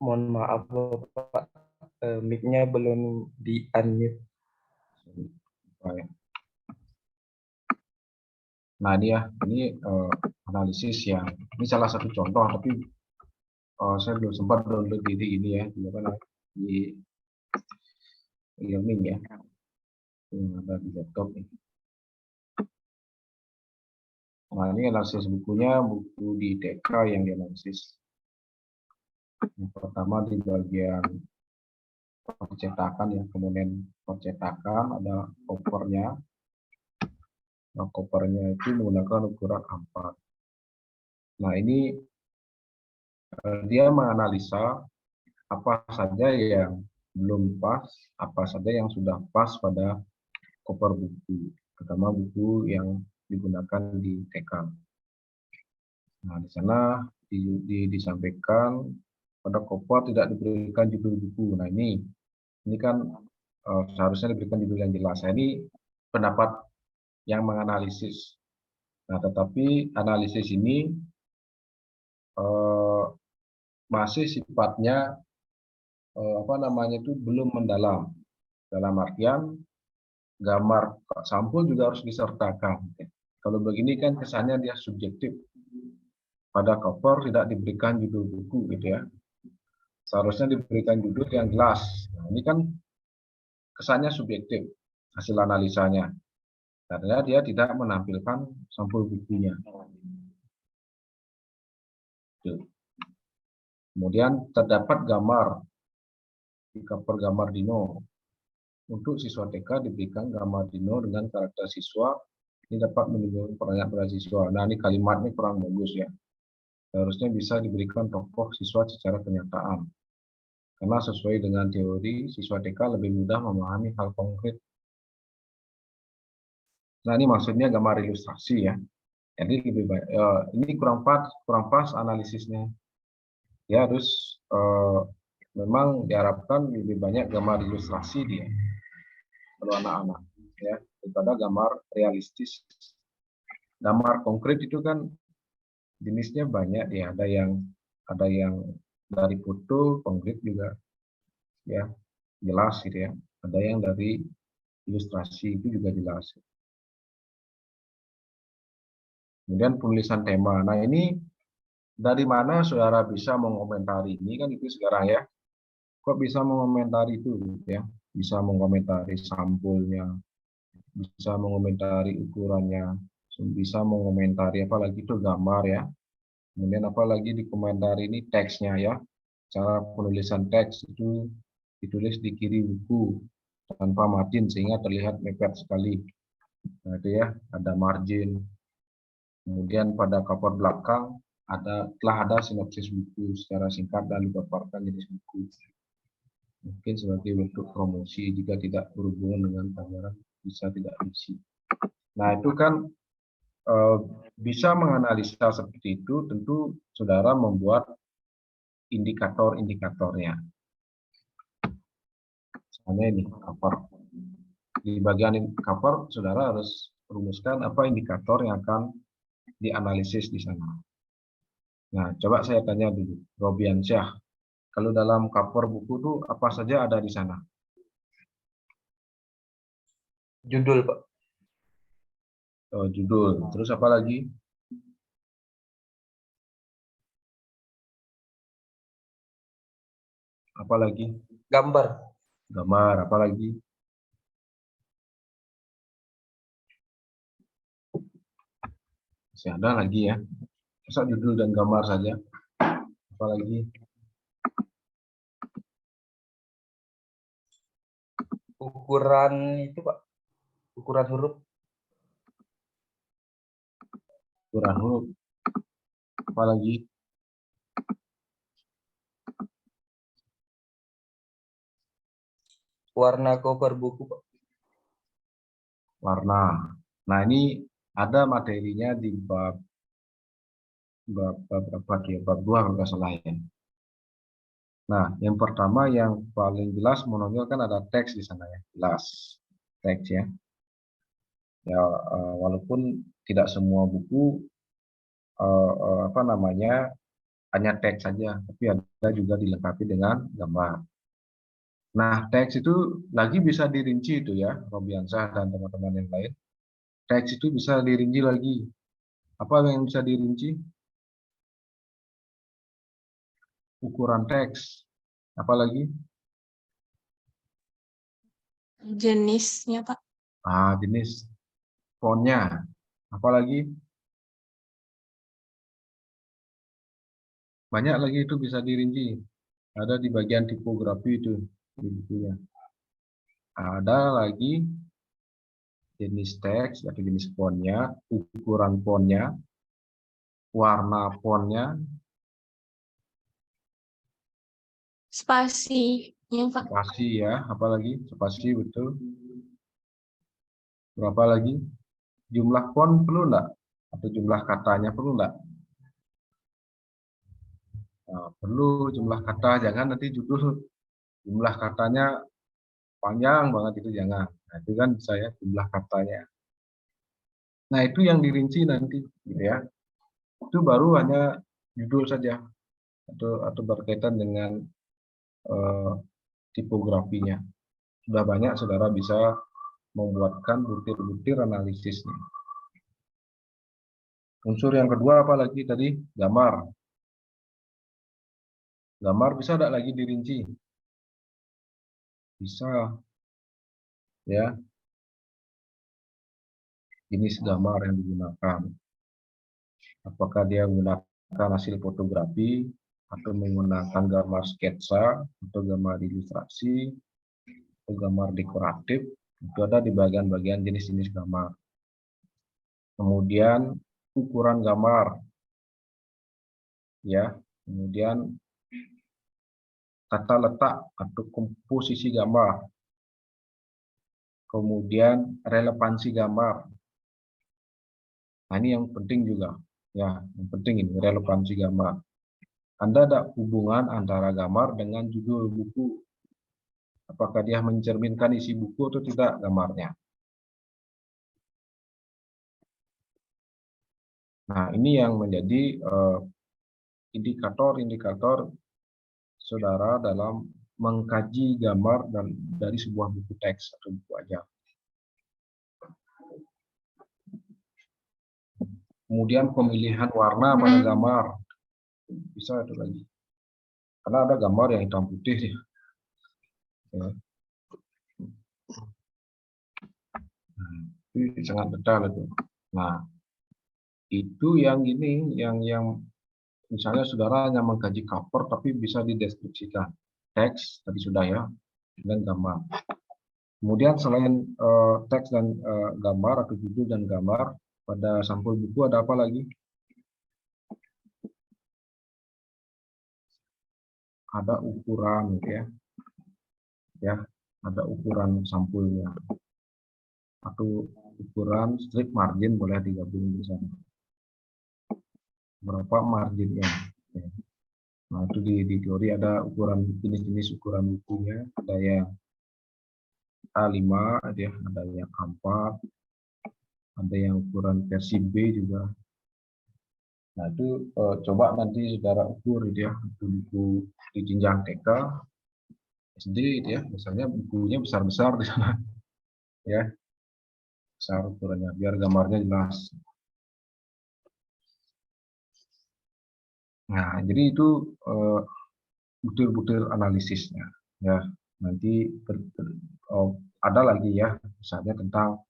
Mohon maaf Bapak, mic-nya belum di-unmute. Baik. Nah ini ya, ini analisis yang ini salah satu contoh, tapi saya belum sempat download di ini ya, di apa namanya, di e-learning ya, yang ada di laptop ini. Nah ini analisis bukunya, buku di TK yang dianalisis. Yang pertama di bagian percetakan ya, komponen percetakan ada kopernya. Nah kopernya itu menggunakan ukuran A4. Nah ini dia menganalisa apa saja yang belum pas, apa saja yang sudah pas pada koper buku, terutama buku yang digunakan di TK. Nah, di sana disampaikan pada koper tidak diberikan judul buku. Nah, ini kan seharusnya diberikan judul yang jelas. Nah, ini pendapat yang menganalisis. Nah, tetapi analisis ini masih sifatnya apa namanya itu belum mendalam. Dalam artian gambar sampul juga harus disertakan. Kalau begini kan kesannya dia subjektif. Pada cover tidak diberikan judul buku gitu ya. Seharusnya diberikan judul yang jelas. Nah, ini kan kesannya subjektif hasil analisanya. Karena dia tidak menampilkan sampul bukunya. Kemudian terdapat gambar di cover gambar Dino. Untuk siswa TK diberikan gambar Dino dengan karakter siswa. Ini dapat menimbulkan pertanyaan pada siswa. Nah ini kalimatnya kurang bagus ya. Seharusnya bisa diberikan tokoh siswa secara kenyataan. Karena sesuai dengan teori, siswa TK lebih mudah memahami hal konkret. Nah ini maksudnya gambar ilustrasi ya. Jadi lebih baik. Ini kurang pas analisisnya. Ya harus memang diharapkan lebih banyak gambar ilustrasi dia kalau anak-anak ya daripada gambar realistis. Gambar konkret itu kan jenisnya banyak ya. Ada yang dari foto konkret juga ya jelas gitu ya. Ada yang dari ilustrasi itu juga jelas. Kemudian penulisan tema. Nah ini dari mana saudara bisa mengomentari ini kan itu sekarang ya. Kok bisa mengomentari itu gitu ya? Bisa mengomentari sampulnya, bisa mengomentari ukurannya, bisa mengomentari apalagi itu gambar ya. Kemudian apalagi di komentar ini teksnya ya. Cara penulisan teks itu ditulis di kiri buku tanpa margin sehingga terlihat mepet sekali. Nah, itu ya, ada margin. Kemudian pada cover belakang telah ada sinopsis buku secara singkat dan dipaparkan jenis buku. Mungkin sebagai bentuk promosi jika tidak berhubungan dengan pelajaran bisa tidak diisi. Nah itu kan bisa menganalisa seperti itu, tentu saudara membuat indikator-indikatornya. Misalnya ini cover. Di bagian cover, saudara harus rumuskan apa indikator yang akan dianalisis di sana. Nah, coba saya tanya dulu, Robiansyah, kalau dalam cover buku itu apa saja ada di sana? Judul, Pak. Judul, terus apa lagi? Apa lagi? Gambar. Gambar, apa lagi? Masih ada lagi ya. Masa judul dan gambar saja? Apa lagi? Ukuran itu, Pak. Ukuran huruf. Ukuran huruf. Apa lagi? Warna cover buku, Pak. Warna. Nah, ini ada materinya di bab berapa ya? Bab 2 kalau nggak salah ya. Nah, yang pertama yang paling jelas menonjol kan ada teks di sana ya. Jelas. Teks ya. Ya walaupun tidak semua buku apa namanya hanya teks saja, tapi ada juga dilengkapi dengan gambar. Nah, teks itu lagi bisa dirinci itu ya, Robiansah dan teman-teman yang lain. Teks itu bisa dirinci lagi. Apa yang bisa dirinci? Ukuran teks. Apalagi? Jenisnya, Pak. Jenis fontnya. Apalagi? Banyak lagi itu bisa dirinci. Ada di bagian tipografi itu di bukunya. Ada lagi jenis teks atau jenis fontnya, ukuran fontnya, warna fontnya, Spasinya, Pak. spasi ya, apalagi spasi betul. Berapa lagi? Jumlah font perlu enggak? Atau jumlah katanya perlu enggak? Nah, perlu jumlah kata, jangan nanti judul jumlah katanya panjang banget itu jangan. Nah, itu kan saya jumlah katanya. Nah, itu yang dirinci nanti gitu ya. Itu baru hanya judul saja atau berkaitan dengan tipografinya. Sudah banyak saudara bisa membuatkan butir-butir analisisnya. Unsur yang kedua apa lagi tadi? Gambar. Gambar bisa tidak lagi dirinci? Bisa. Ya. Jenis gambar yang digunakan. Apakah dia menggunakan hasil fotografi atau menggunakan gambar sketsa atau gambar ilustrasi atau gambar dekoratif, itu ada di bagian-bagian jenis-jenis gambar. Kemudian ukuran gambar, ya. Kemudian tata letak atau komposisi gambar. Kemudian relevansi gambar. Nah, ini yang penting juga, ya. Yang penting ini relevansi gambar. Anda ada hubungan antara gambar dengan judul buku. Apakah dia mencerminkan isi buku atau tidak gambarnya. Nah, ini yang menjadi indikator-indikator saudara dalam mengkaji gambar dan dari sebuah buku teks atau buku ajar. Kemudian pemilihan warna pada gambar. Bisa itu lagi. Karena ada gambar yang hitam putih. Ya. Nah, itu sangat detail itu. Nah, itu yang ini, yang misalnya saudara hanya mengkaji cover tapi bisa dideskripsikan. Teks tadi sudah ya, dan gambar. Kemudian selain teks dan gambar atau judul dan gambar, pada sampul buku ada apa lagi? Ada ukuran, ya, ada ukuran sampulnya atau ukuran strip margin boleh digabung di sana. Berapa marginnya? Ya. Nah, itu di teori ada ukuran jenis-jenis ukuran bukunya, ada yang A5, ya, ada yang A4, ada yang ukuran versi B juga. Nah, itu coba nanti saudara ukur gitu ya, buku di jenjang TK, SD gitu ya, misalnya bukunya besar-besar di sana, ya, besar ukurannya, biar gambarnya jelas. Nah, jadi itu butir-butir analisisnya, ya. Nanti ada lagi ya, misalnya tentang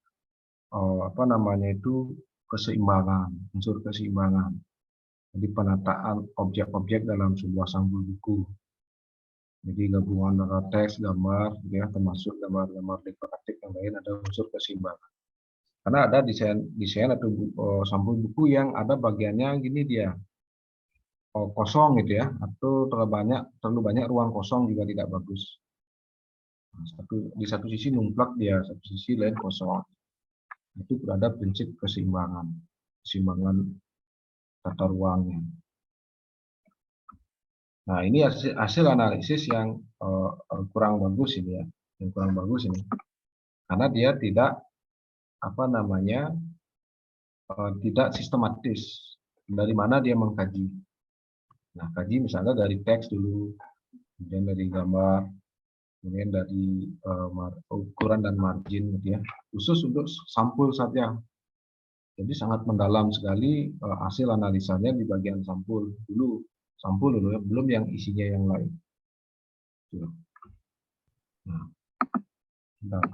apa namanya itu keseimbangan, unsur keseimbangan. Jadi penataan objek-objek dalam sebuah sampul buku. Jadi gabungan antara teks, gambar, ya, termasuk gambar-gambar dekoratif yang lain ada unsur keseimbangan. Karena ada desain atau sampul buku yang ada bagiannya gini dia kosong gitu ya, atau terlalu banyak ruang kosong juga tidak bagus. Nah, di satu sisi numplak dia, satu sisi lain kosong. Itu berada prinsip keseimbangan tata ruangnya. Nah, ini hasil analisis yang kurang bagus ini ya, yang kurang bagus ini, karena dia tidak apa namanya tidak sistematis. Dari mana dia mengkaji? Nah, kaji misalnya dari teks dulu, kemudian dari gambar, kemudian dari ukuran dan margin gitu ya, khusus untuk sampul saja. Jadi sangat mendalam sekali hasil analisanya di bagian sampul dulu ya, belum yang isinya yang lain. Nah, bentar.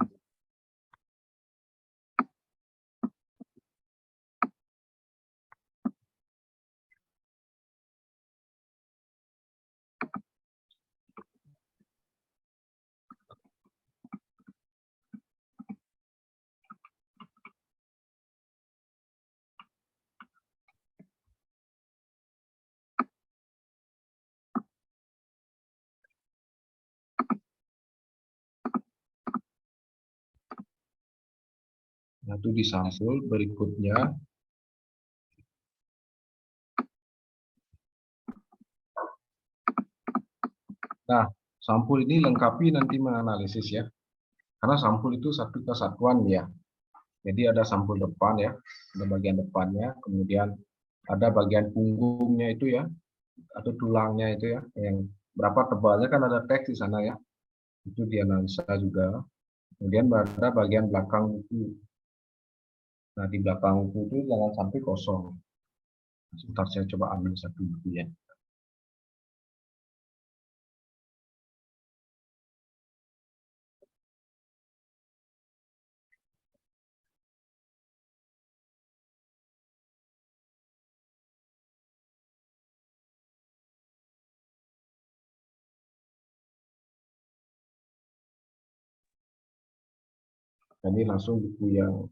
Nah, itu di sampul berikutnya. Nah, sampul ini lengkapi nanti menganalisis ya. Karena sampul itu satu kesatuan ya. Jadi ada sampul depan ya, ada bagian depannya, kemudian ada bagian punggungnya itu ya, atau tulangnya itu ya, yang berapa tebalnya kan ada teks di sana ya. Itu dianalisa juga. Kemudian ada bagian belakang buku. Nah, di belakang buku itu jangan sampai kosong. Sebentar saya coba ambil satu buku ya. Ini langsung buku yang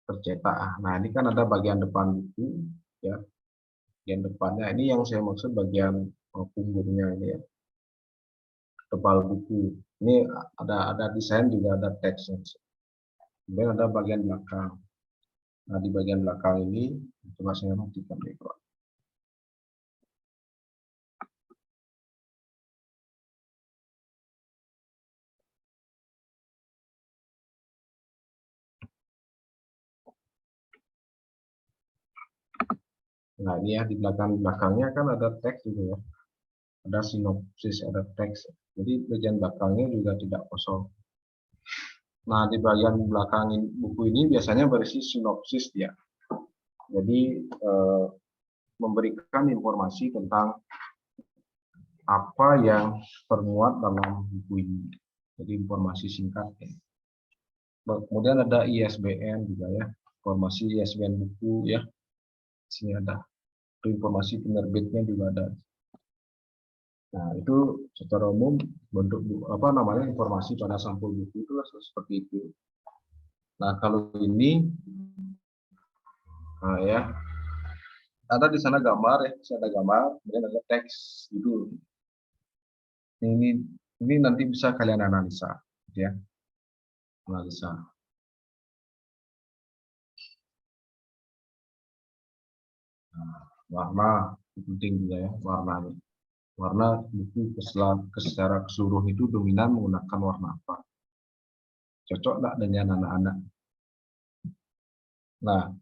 tercetak. Nah, ini kan ada bagian depan buku ya. Bagian depannya ini yang saya maksud bagian punggungnya ini ya. Tebal buku. Ini ada desain juga ada teksnya. Kemudian ada bagian belakang. Nah, di bagian belakang ini coba saya matikan deh, Pak. Nah, ini ya di belakangnya kan ada teks juga ya. Ada sinopsis, ada teks. Jadi bagian belakangnya juga tidak kosong. Nah, di bagian belakang buku ini biasanya berisi sinopsis ya. Jadi memberikan informasi tentang apa yang termuat dalam buku ini. Jadi informasi singkat. Kemudian ada ISBN juga ya, informasi ISBN buku ya. Sini ada. Itu informasi penerbitnya juga ada. Nah, itu secara umum bentuk apa namanya informasi pada sampul buku itu seperti itu. Nah, kalau ini nah ya ada di sana gambar ya, ada gambar, kemudian ada teks gitu. Ini nanti bisa kalian analisa ya. Analisa. Nah, warna penting juga ya, warnanya. Warna buku secara keseluruhan itu dominan menggunakan warna apa? Cocok nggak dengan anak-anak? Nah,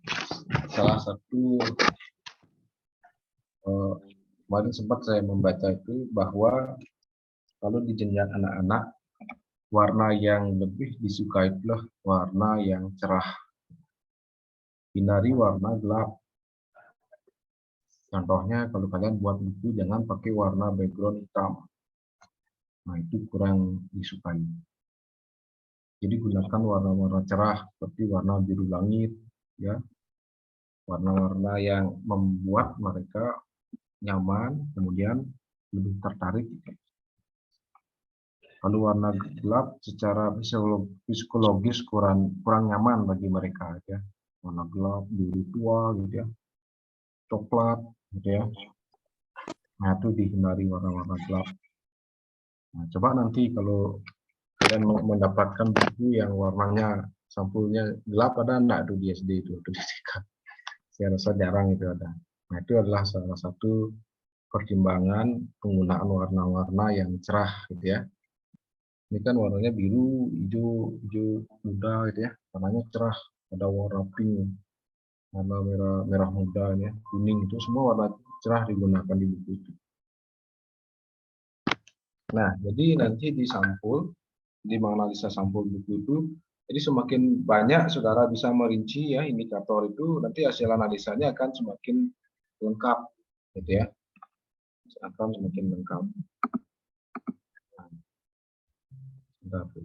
salah satu kemarin sempat saya membaca itu bahwa kalau di jenjang anak-anak, warna yang lebih disukai adalah warna yang cerah. Hindari warna gelap. Contohnya kalau kalian buat buku jangan pakai warna background hitam. Nah, itu kurang disukai. Jadi gunakan warna-warna cerah seperti warna biru langit ya. Warna-warna yang membuat mereka nyaman, kemudian lebih tertarik. Kalau warna gelap secara psikologis kurang nyaman bagi mereka ya. Warna gelap, biru tua gitu ya. Coklat gitu ya. Nah, itu dihindari warna-warna gelap. Nah, coba nanti kalau kalian mendapatkan buku yang warnanya sampulnya gelap, ada enggak tuh di SD itu, di TK? Saya rasa jarang itu ada. Nah, itu adalah salah satu pertimbangan penggunaan warna-warna yang cerah gitu ya. Ini kan warnanya biru, hijau, hijau muda gitu ya. Warnanya cerah, ada warna pink, warna merah muda ya, kuning, itu semua warna cerah digunakan di buku itu. Nah, jadi nanti di sampul, di menganalisa sampul buku itu, jadi semakin banyak saudara bisa merinci ya indikator itu, nanti hasil analisanya akan semakin lengkap, gitu ya, akan semakin lengkap. Sebentar, Bu.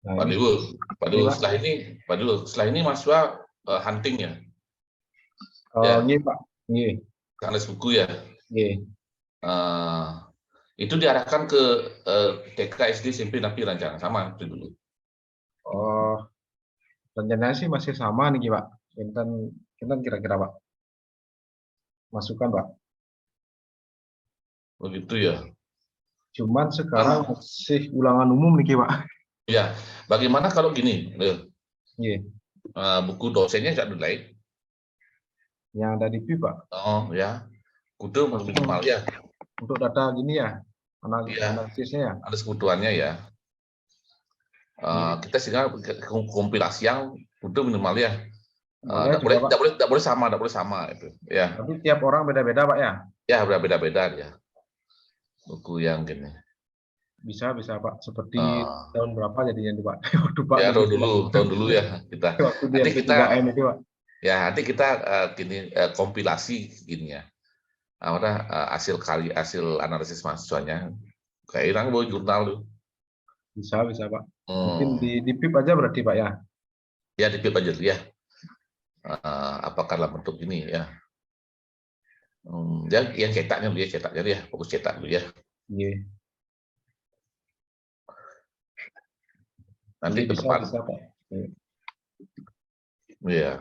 Nah, Pak ini Dul, Pak ini, Dul, Pak. setelah ini mahasiswa hunting ya, Oh, ya, iya, Pak. Iya, analis buku ya. iya. Eh, itu diarahkan ke TK, SD, SMP, tapi rancangan sama itu dulu. Oh, rencananya sih masih sama nih, Pak. Kinten kira-kira, Pak. Masukan, Pak. Begitu ya. Cuman sekarang masih ulangan umum nih, Pak. Ya, bagaimana kalau gini, Iya, buku dosennya nggak delay? yang ada di PIP, Pak. Oh ya, kudu minimal ya. Untuk data gini ya, Iya. analisisnya ya. Ada kebutuhannya ya. Iya. Kita sehingga kompilasi yang kudu minimal ya. Boleh Nggak juga, Pak. boleh sama itu. Ya, Tapi tiap orang beda-beda, Pak ya. ya beda-beda ya. Buku yang gini. Bisa, Pak. Seperti Eh, tahun berapa jadinya tuh, Pak? Waktu Pak ya masih tahun dulu ya kita. waktu di Nanti kita MP3M itu, Pak. ya nanti kita kompilasi gini ya. Hasil analisis mahasiswanya. Kayak irang bawa jurnal tuh. Bisa, Pak. Mungkin di PIP aja berarti, Pak ya. Ya di PIP aja ya. Apakah dalam bentuk ini ya. Ya yang cetaknya dulu ya, cetaknya ya, fokus cetak dulu ya. Iya. Nanti Iya, ke depan. bisa, Pak. Iya.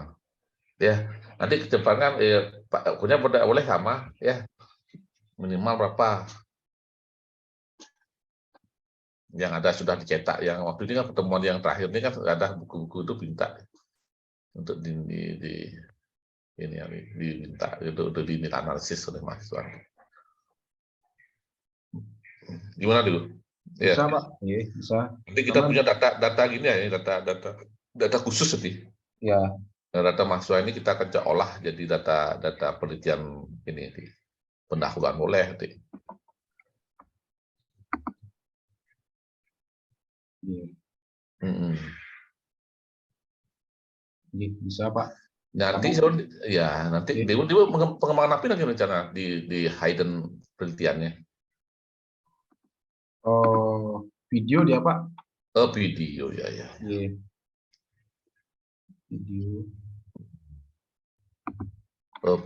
Ya, nanti ke depan kan punya boleh sama ya. Minimal berapa yang ada sudah dicetak, yang waktu ini kan pertemuan yang terakhir ini kan ada buku-buku itu minta untuk ini yang diminta itu untuk analisis oleh mahasiswa. Gimana dulu? Bisa, Ya. Pak. Iya, bisa. Nanti kita punya data gini ya, data khusus nanti. Ya. Nah, data mahasiswa ini kita akan olah jadi data penelitian ini di pendahuluan boleh nanti. Iya. Iya, bisa, Pak. Nanti nanti dia pengembangan apa lagi rencana di hidden penelitiannya? Oh, video dia, Pak. Video ya. Iya. Video.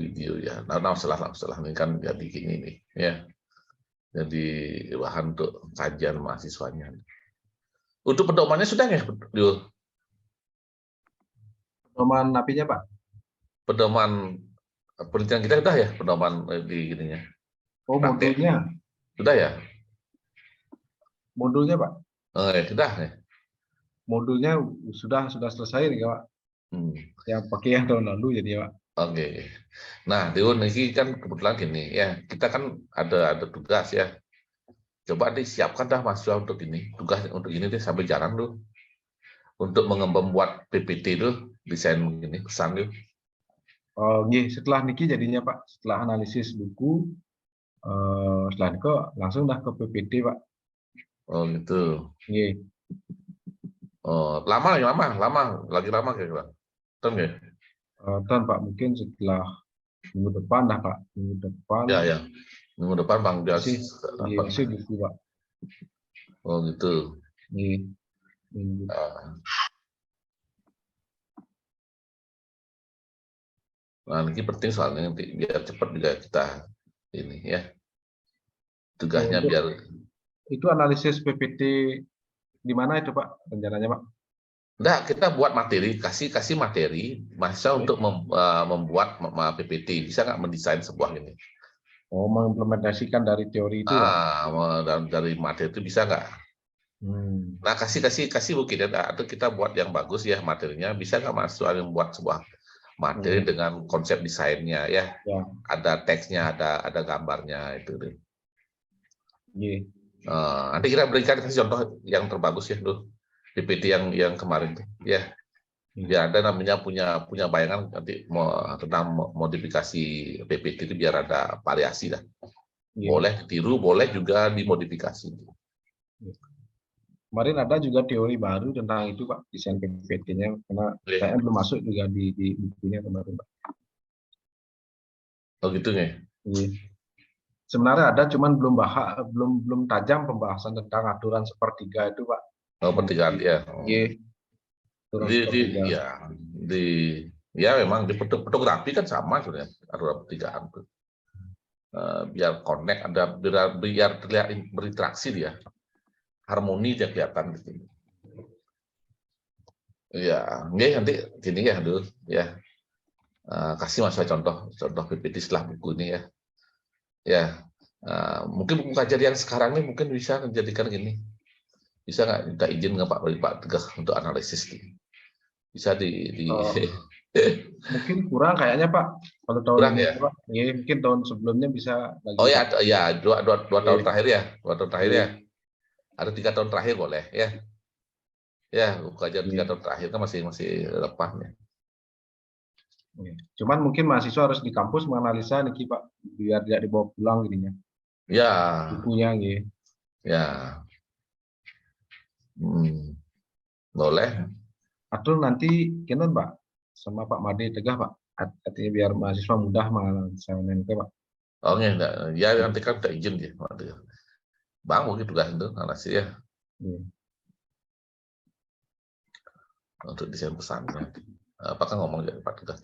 Video ya. Nah, salah ini kan jadi gini nih ya. Jadi bahan untuk kajian mahasiswanya. Untuk pedomannya sudah ya, Dul? Pedoman napinya, Pak? Pedoman penelitian kita sudah ya, pedoman di gininya. Oh, Praktek. modulnya. Sudah ya? Modulnya, Pak? Ya, sudah ya. Modulnya sudah selesai nih, Pak. Yang pakai yang tahun lalu jadi, Pak. Oke. Nah, Dewan ini kan kebetulan gini ya, kita kan ada tugas ya. Coba disiapkan dah mahasiswa untuk ini, tugas untuk ini deh sampai jalan tuh. Untuk membuat PPT tuh, desain ini pesan tuh. Oh, setelah niki jadinya, Pak, setelah analisis buku, setelah itu langsung dah ke PPT, Pak. Oh gitu. Nggih. Oh, lagi lama kira-kira. Betul nggak? Dan Pak mungkin setelah minggu depan dah Pak, minggu depan Ya, ya. Minggu depan Bang Bias masih dapat. masih buku Pak. Oh gitu. Iya, minggu. Nah, ini penting soalnya nanti biar cepat juga kita ini ya. Tugasnya Untuk biar itu analisis PPT di mana itu Pak rencananya Pak? enggak, kita buat materi, kasih materi masa untuk membuat PPT. Bisa nggak mendesain sebuah ini? Oh, mengimplementasikan dari teori itu Pak. Dari materi itu bisa nggak? Nah, kasih mungkin ya, atau kita buat yang bagus ya materinya. Bisa nggak mahasiswa yang buat sebuah materi dengan konsep desainnya ya? Ya. Ada teksnya, ada gambarnya itu. Iya. Nanti kita berikan kasih contoh yang terbagus ya tuh PPT yang kemarin tuh ya. Biar ada namanya punya bayangan nanti tentang modifikasi PPT itu biar ada variasi lah. Boleh ditiru, boleh juga dimodifikasi. Kemarin ada juga teori baru tentang itu Pak, desain PPT-nya karena saya belum masuk juga di bukunya kemarin Pak. Oh gitu ya. Sebenarnya ada, cuman belum tajam pembahasan tentang aturan sepertiga itu Pak. Oh, pertigaan ya. Iya. Ya memang di fotografi kan sama sebenarnya aturan pertigaan tuh. Biar connect ada biar terlihat berinteraksi dia, harmoni dia kelihatan gitu. Ya, nanti gini ya dulu ya. Kasih masa contoh PPT setelah buku ini ya. Ya, mungkin buku kajian yang sekarang ini mungkin bisa menjadikan gini. Bisa nggak minta izin nggak Pak Teguh untuk analisis gitu? Bisa mungkin kurang kayaknya Pak. Kalau tahun kurang ini ya? Pak, ya mungkin tahun sebelumnya bisa lagi. Oh Pak. ya, dua tahun terakhir ya, 2 tahun terakhir ya. Ada 3 tahun terakhir boleh ya. Ya, buku kajian 3 tahun terakhir kan masih lepas ya. Cuman mungkin mahasiswa harus di kampus menganalisa nih Pak, biar tidak dibawa pulang gininya. Ya. Bukunya gitu. Ya. Boleh. Atau nanti kinon Pak sama Pak Made Tegah Pak, artinya biar mahasiswa mudah menganalisa nanti Pak. Oh enggak, ya nanti kan udah izin dia. Bang mungkin tugas itu analisis ya. Untuk desain pesannya. Apakah ngomong ya Pak Tugas?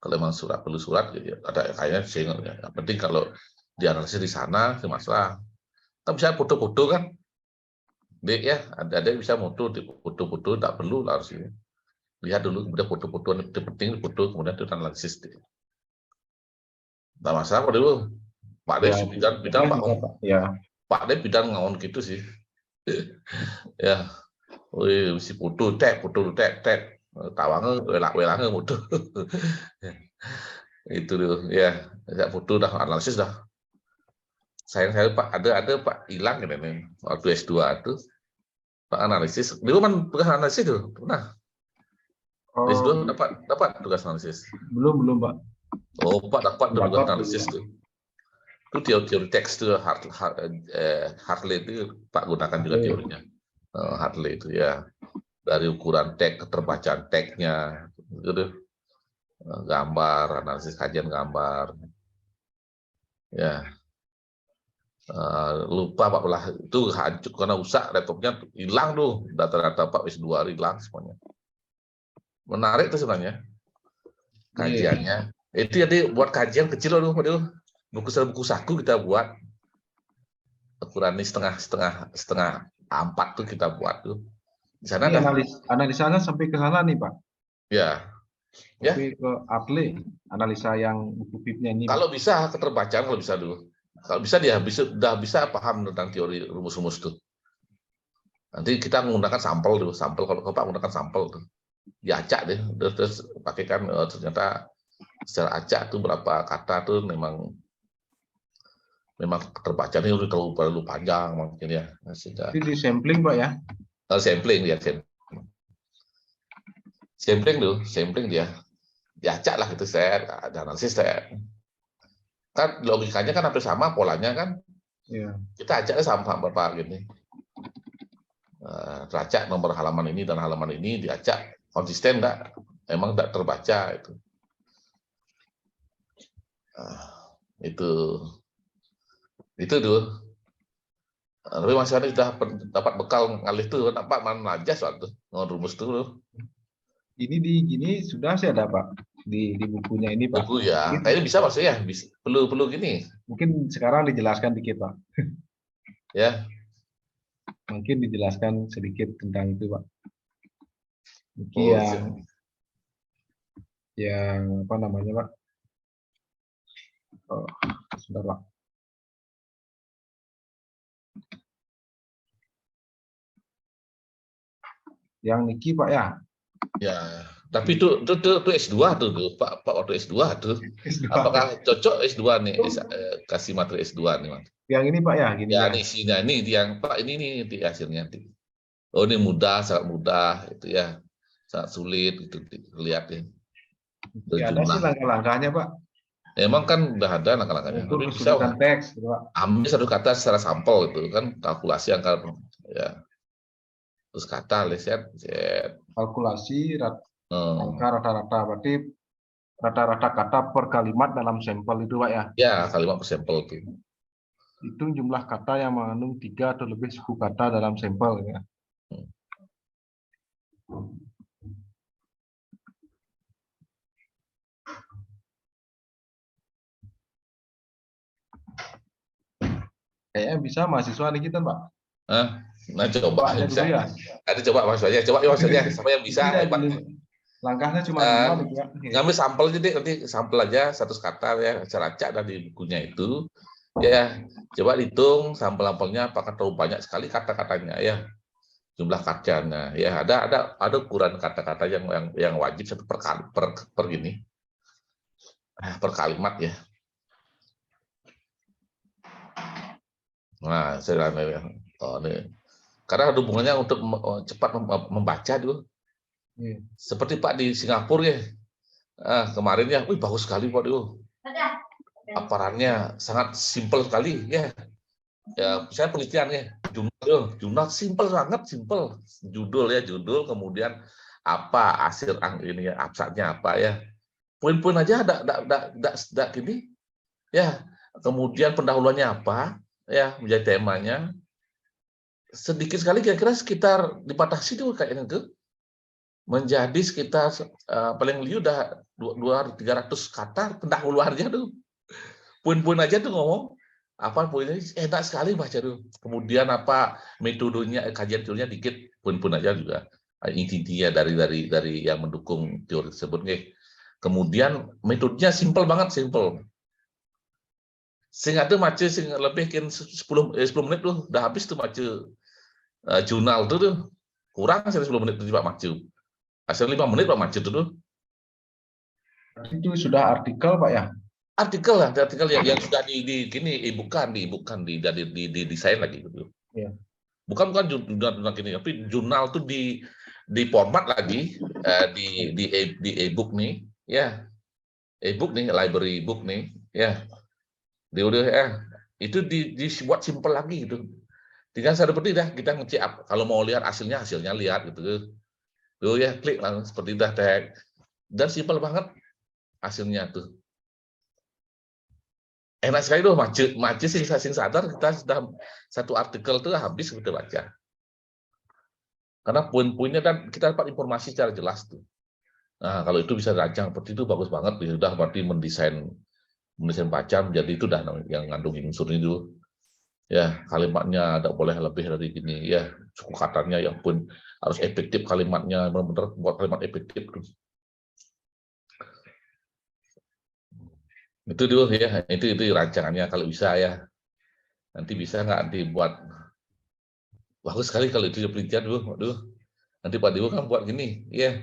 Kalau memang perlu surat, ya, ada kayaknya saya ya. Yang penting kalau dianalisis di sana, ke masalah. Kan bisa foto-foto kan? Ya, ada yang bisa foto-foto, tidak perlu lah harus ini. Lihat dulu, kemudian foto-foto yang penting foto, kemudian itu analisis. Nah masalah kok dulu, Pak Dep bidang Pak. Ya. Pak Dep bidang ngawon gitu sih. Ya, si foto tek, tawangnya welangnya foto. Itu dulu ya, foto dah analisis dah. Saya Pak ada Pak hilang gitu nih waktu S2 itu Pak analisis. Dulu kan tugas analisis tuh pernah. S2 dapat tugas analisis. Belum Pak. Oh Pak dapat tugas analisis tuh. Itu teori teks tuh Hartley itu Pak gunakan juga teorinya. Hartley itu ya, dari ukuran teks, keterbacaan teksnya, gitu. Gambar, analisis kajian gambar, ya. Lupa Pak belah itu hancur karena rusak laptopnya hilang tuh, data-data Pak S2 hilang semuanya. Menarik tuh sebenarnya kajiannya. Itu jadi buat kajian kecil loh, buku saku kita buat ukuran ini setengah A4 tuh kita buat tuh. Di sana ada analisanya sampai ke sana nih Pak. Ya. Sampai ke Hartley, analisa yang buku BIP-nya ini. Kalau bisa keterbacaan kalau bisa dulu. Kalau bisa dia udah bisa paham tentang teori rumus-rumus tuh. Nanti kita menggunakan sampel dulu, kalau Pak menggunakan sampel tuh. Diacak deh, terus pakaikan ternyata secara acak tuh berapa kata tuh memang keterbacaan ini terlalu panjang mungkin ya. Itu di sampling Pak ya? Sampling dia, sampling dia. Diacak lah gitu saya ada analisis saya. Kan logikanya kan hampir sama polanya kan. Iya. Kita ajaknya sama berapa gini. Teracak nomor halaman ini dan halaman ini diacak konsisten enggak? emang tidak terbaca itu. Itu dulu. Tapi Mas Yohanes sudah dapat bekal ngalih tuh, nampak mana aja soal tuh, rumus dulu. Gini sudah sih ada Pak di bukunya ini Pak. Buku ya, kayaknya bisa maksudnya, bisa, perlu gini. Mungkin sekarang dijelaskan dikit Pak. Ya, Mungkin dijelaskan sedikit tentang itu Pak. Mungkin oh, yang apa namanya Pak? Oh, sebentar Pak. Yang Niki Pak ya. ya. Tapi itu S2 tuh, Pak waktu S2 tuh. Apakah cocok S2 nih, kasih materi S2 nih, Mas? Yang ini Pak ya, gini Ya, ya. ini isinya ini yang Pak ini nih di hasilnya. Oh, ini mudah, sangat mudah itu ya. Sangat sulit itu lihatin. Ya, ada sih langkah-langkahnya Pak. Emang kan udah ada langkah-langkahnya. Untuk Tapi bisa kesulitan teks, gitu, Pak. ambil satu kata secara sampel itu kan kalkulasi angka ya. Terus kata lihat Kalkulasi angka rata-rata, berarti rata-rata kata per kalimat dalam sampel itu Pak ya. Ya, kalimat per sampel itu. Hitung jumlah kata yang mengandung 3 atau lebih suku kata dalam sampel ya. Kayaknya bisa mahasiswa nih kita Pak. Nah coba aja bisa. dulu ya. Ada coba maksudnya, siapa yang bisa hebat. Langkahnya cuma 5 nih Pak. Ngambil sampel jadi nanti sampel aja 100 kata ya, cara acak dari bukunya itu. Ya, coba hitung sampel-sampelnya apakah terlalu banyak sekali kata-katanya ya. Jumlah kacanya ya, ada ukuran kata-kata yang wajib satu per gini. Per kalimat ya. Nah, saya ini. Karena ada hubungannya untuk cepat membaca dulu. Seperti Pak di Singapura ya. Kemarin ya, bagus sekali Pak dulu. Aparannya sangat simpel sekali ya. Ya, saya penelitian ya. Jurnal simpel banget, simpel. Judul kemudian apa hasil ini ya, abstraknya apa ya. Poin-poin aja ada gini. Ya, kemudian pendahuluannya apa ya, menjadi temanya. Sedikit sekali kira-kira sekitar dibatasi tuh kayaknya tuh menjadi sekitar paling liu udah 200-300 kata pendahuluannya tuh, poin-poin aja tuh ngomong apa poinnya, enak sekali baca tuh. Kemudian apa metodenya, kajian teorinya dikit, poin-poin aja juga intinya dari yang mendukung teori tersebut nih. Kemudian metodenya simple banget, simple. Sehingga tuh mace lebih 10 menit tuh udah habis tuh mace jurnal tuh kurang 10 menit tuh Pak Macu. Hasil 5 menit Pak Macu tuh. Itu sudah artikel Pak ya? Artikel yang sudah di e-book-kan di desain lagi gitu. Ya. Bukan jurnal gini, tapi jurnal tuh di format lagi di e-book nih, ya. E-book nih, library book nih, ya. Itu dibuat simpel lagi gitu. Tinggal seperti dah kita ngecek kalau mau lihat hasilnya lihat gitu. Tuh ya, klik langsung seperti dah tag. Dan simpel banget hasilnya tuh. Enak sekali tuh, mace sing sadar kita sudah satu artikel tuh habis kita baca. Karena poin-poinnya dan kita dapat informasi secara jelas tuh. Nah, kalau itu bisa dirancang seperti itu bagus banget, sudah berarti mendesain baca menjadi itu dah yang ngandung unsur ini dulu. Ya, kalimatnya tidak boleh lebih dari gini ya, suku katanya yang pun harus efektif kalimatnya, benar-benar buat kalimat efektif tuh. Itu dulu ya, itu rancangannya kalau bisa ya. Nanti bisa nggak dibuat bagus sekali kalau itu penelitian dulu. Nanti Pak Dewo kan buat gini, ya.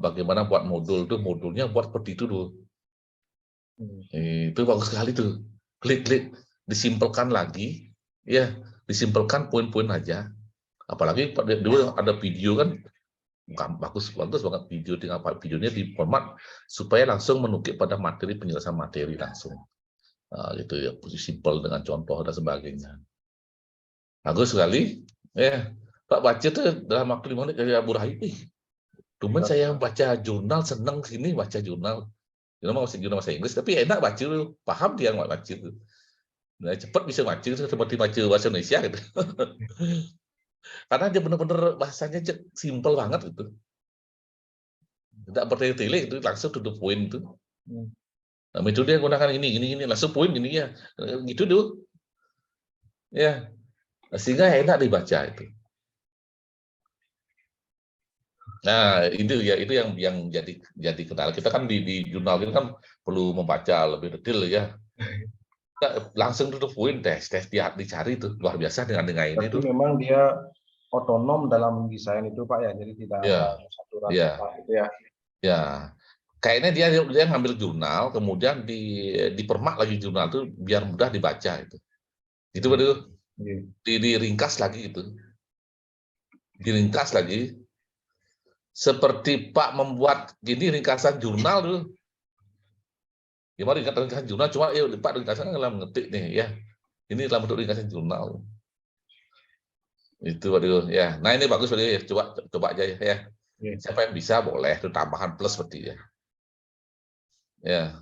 Bagaimana buat modul tuh, modulnya buat seperti itu dulu. Itu bagus sekali tuh. Klik disimpelkan lagi, ya, disimpelkan poin-poin aja. Apalagi Pak Dewo ada video kan, bagus banget video, tinggal videonya di format supaya langsung menukik pada materi, penjelasan materi langsung. Gitu ya, simpel dengan contoh dan sebagainya. Bagus sekali, ya. Pak baca tuh dalam waktu 5 menit dari Abu Rahim, Cuman saya baca jurnal, seneng sini baca jurnal. Jurnal bahasa Inggris, tapi enak baca tuh. Paham dia nggak baca tuh. Nah, cepat bisa baca seperti baca bahasa Indonesia gitu. Karena dia benar-benar bahasanya simple banget gitu. Tidak bertele-tele itu, langsung to the point itu. Nah, metode dia gunakan ini, langsung poin gini ya. Gitu tuh. Ya. Sehingga enak dibaca itu. Nah, itu yang jadi kendala. Kita kan di jurnal kita kan perlu membaca lebih detail ya. Langsung to the point, tes dicari itu luar biasa dengan ini Berarti tuh. memang dia otonom dalam desain itu Pak ya, jadi tidak Ya, ada satu ya, rata gitu ya. ya. Kayaknya dia ngambil jurnal, kemudian dipermak lagi jurnal itu biar mudah dibaca itu. Itu baru diringkas lagi itu. Diringkas lagi. Seperti Pak membuat gini ringkasan jurnal tuh. Gimana ringkasan jurnal, cuma ya Pak ringkasan dalam ngetik nih ya. Ini dalam bentuk ringkasan jurnal. Itu waduh ya. Nah, ini bagus waduh ya. Coba aja ya. Siapa yang bisa boleh itu tambahan plus seperti ya. Ya.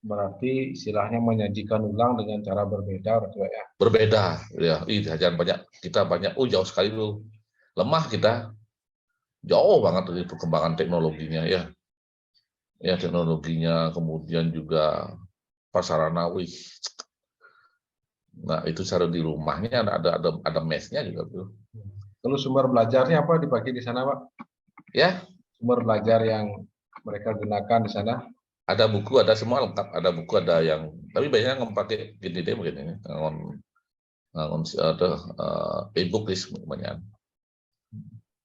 Berarti istilahnya menyajikan ulang dengan cara berbeda berarti ya. Berbeda ya. Jangan banyak kita banyak jauh sekali tuh. Lemah kita. Jauh banget dari perkembangan teknologinya ya. Ya, teknologinya kemudian juga prasarana wih. Nah, itu cara di rumahnya ada mesnya juga tuh. Lalu sumber belajarnya apa dipakai di sana, Pak? Ya, Sumber belajar yang mereka gunakan di sana? ada buku, ada semua lengkap. Ada buku, ada yang tapi biasanya pakai gini deh mungkin ini. Ada e-book semuanya.